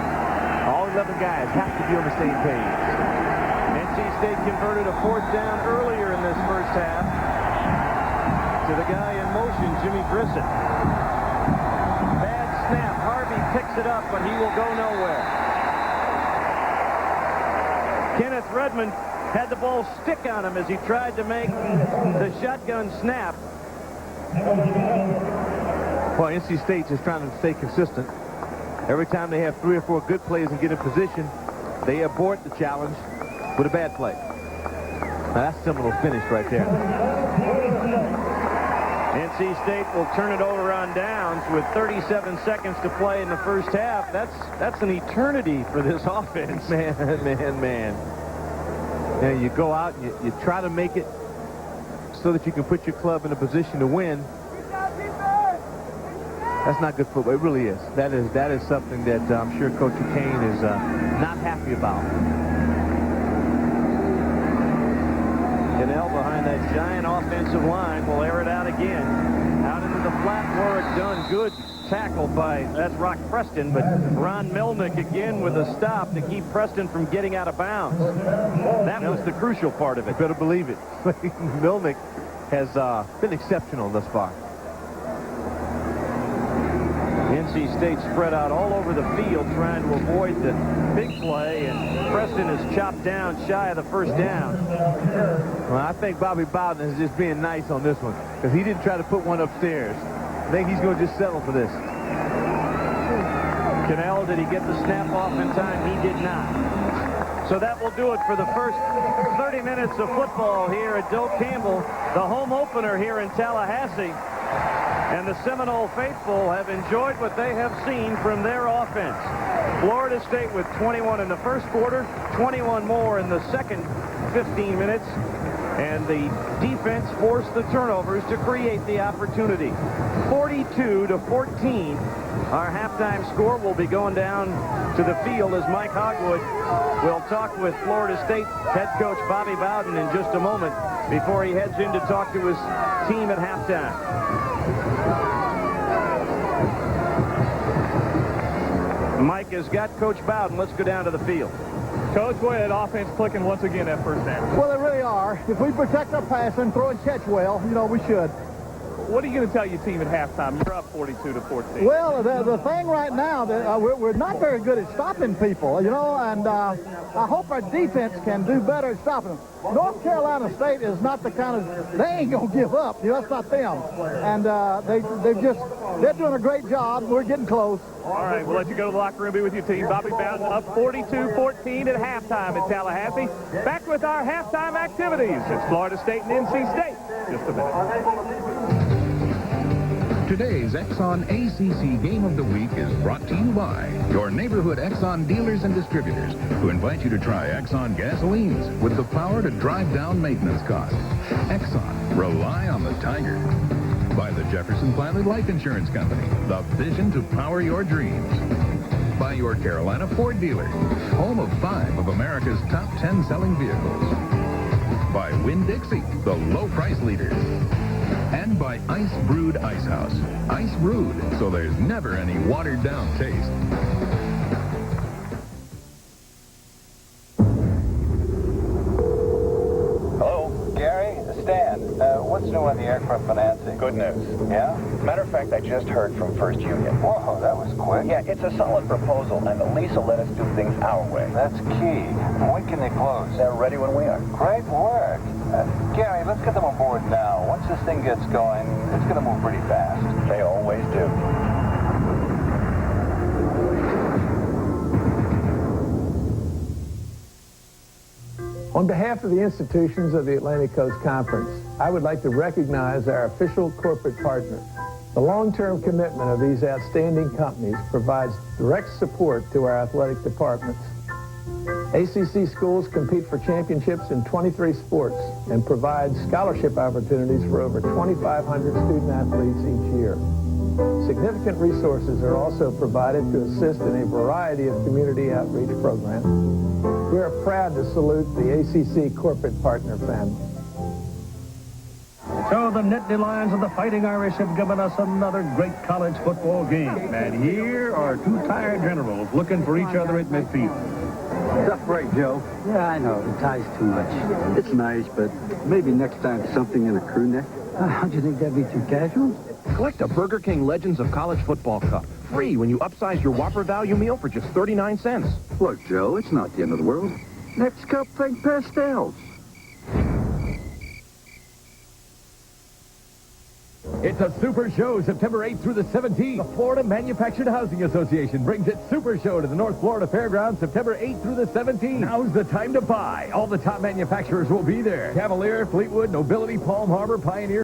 Speaker 2: All 11 guys have to be on the same page.
Speaker 16: NC State converted a 4th down earlier in this Harrison. Bad snap. Harvey picks it up, but he will go nowhere. Kenneth Redmond had the ball stick on him as he tried to make the shotgun snap.
Speaker 2: Well, NC State just trying to stay consistent. Every time they have 3 or 4 good plays and get in position, they abort the challenge with a bad play. Now that's Seminole finish right there.
Speaker 16: NC State will turn it over on downs with 37 seconds to play in the first half. That's an eternity for this offense.
Speaker 2: Man. And you go out and you try to make it so that you can put your club in a position to win. That's not good football. It really is. That is something that I'm sure Coach Kane is not happy about.
Speaker 16: Kanell behind that giant offensive line will air it out again. Out into the flat work done. Good tackle by, that's Rock Preston, but Ron Melnick again with a stop to keep Preston from getting out of bounds. That was the crucial part of it.
Speaker 2: You better believe it. Melnick has been exceptional thus far.
Speaker 16: NC State spread out all over the field trying to avoid the big play, and Preston is chopped down shy of the first down.
Speaker 2: Well, I think Bobby Bowden is just being nice on this one because he didn't try to put one upstairs. I think he's going to just settle for this.
Speaker 16: Kanell, did he get the snap off in time? He did not. So that will do it for the first 30 minutes of football here at Doak Campbell, the home opener here in Tallahassee. And the Seminole faithful have enjoyed what they have seen from their offense. Florida State with 21 in the first quarter, 21 more in the second 15 minutes. And the defense forced the turnovers to create the opportunity. 42-14. Our halftime score will be going down to the field as Mike Hogwood will talk with Florida State head coach Bobby Bowden in just a moment before he heads in to talk to his team at halftime. Mike has got Coach Bowden. Let's go down to the field.
Speaker 3: Coach, boy, that offense clicking once again that first half.
Speaker 24: Well, they really are. If we protect our pass and throw and catch well, you know, we should.
Speaker 3: What are you going to tell your team at halftime? You're up 42-14.
Speaker 24: Well, the thing right now, that we're not very good at stopping people, you know, and I hope our defense can do better at stopping them. North Carolina State is not the kind of, they ain't going to give up. You know, that's not them. And they're doing a great job. We're getting close.
Speaker 3: All right, we'll let you go to the locker room, be with your team. Bobby Bowden up 42-14 at halftime at Tallahassee. Back with our halftime activities. It's Florida State and NC State. Just a minute.
Speaker 12: Today's Exxon ACC Game of the Week is brought to you by your neighborhood Exxon dealers and distributors who invite you to try Exxon gasolines with the power to drive down maintenance costs. Exxon, rely on the Tiger. By the Jefferson Planted Life Insurance Company, the vision to power your dreams. By your Carolina Ford dealer, home of 5 of America's top 10 selling vehicles. By Winn-Dixie, the low price leader. And by Ice Brewed Ice House. Ice brewed, so there's never any watered down taste.
Speaker 4: Hello, Gary, Stan. What's new on the aircraft financing? Good news. Yeah? Matter of fact, I just heard from First Union. Whoa, that was quick. Yeah, it's a solid proposal, and the lease will let us do things our way. That's key. When can they close? They're ready when we are. Great work. Gary, let's get them on board now. Once this thing gets going, it's going to move pretty fast. They always do.
Speaker 24: On behalf of the institutions of the Atlantic Coast Conference, I would like to recognize our official corporate partners. The long-term commitment of these outstanding companies provides direct support to our athletic departments. ACC schools compete for championships in 23 sports and provide scholarship opportunities for over 2,500 student athletes each year. Significant resources are also provided to assist in a variety of community outreach programs. We are proud to salute the ACC corporate partner family.
Speaker 15: So the Nittany Lions of the Fighting Irish have given us another great college football game. And here are 2 tired generals looking for each other at midfield.
Speaker 21: Tough break, Joe. Yeah, I know. The tie's too much. It's nice, but maybe next time something in a crew neck. Don't you think that'd be too casual?
Speaker 17: Collect a Burger King Legends of College Football Cup. Free when you upsize your Whopper value meal for just 39 cents.
Speaker 21: Look, Joe, it's not the end of the world. Next cup, think pastels.
Speaker 15: It's a super show September 8th through the 17th. The Florida Manufactured Housing Association brings its super show to the North Florida Fairgrounds September 8th through the 17th. Now's the time to buy. All the top manufacturers will be there. Cavalier, Fleetwood, Nobility, Palm Harbor, Pioneer.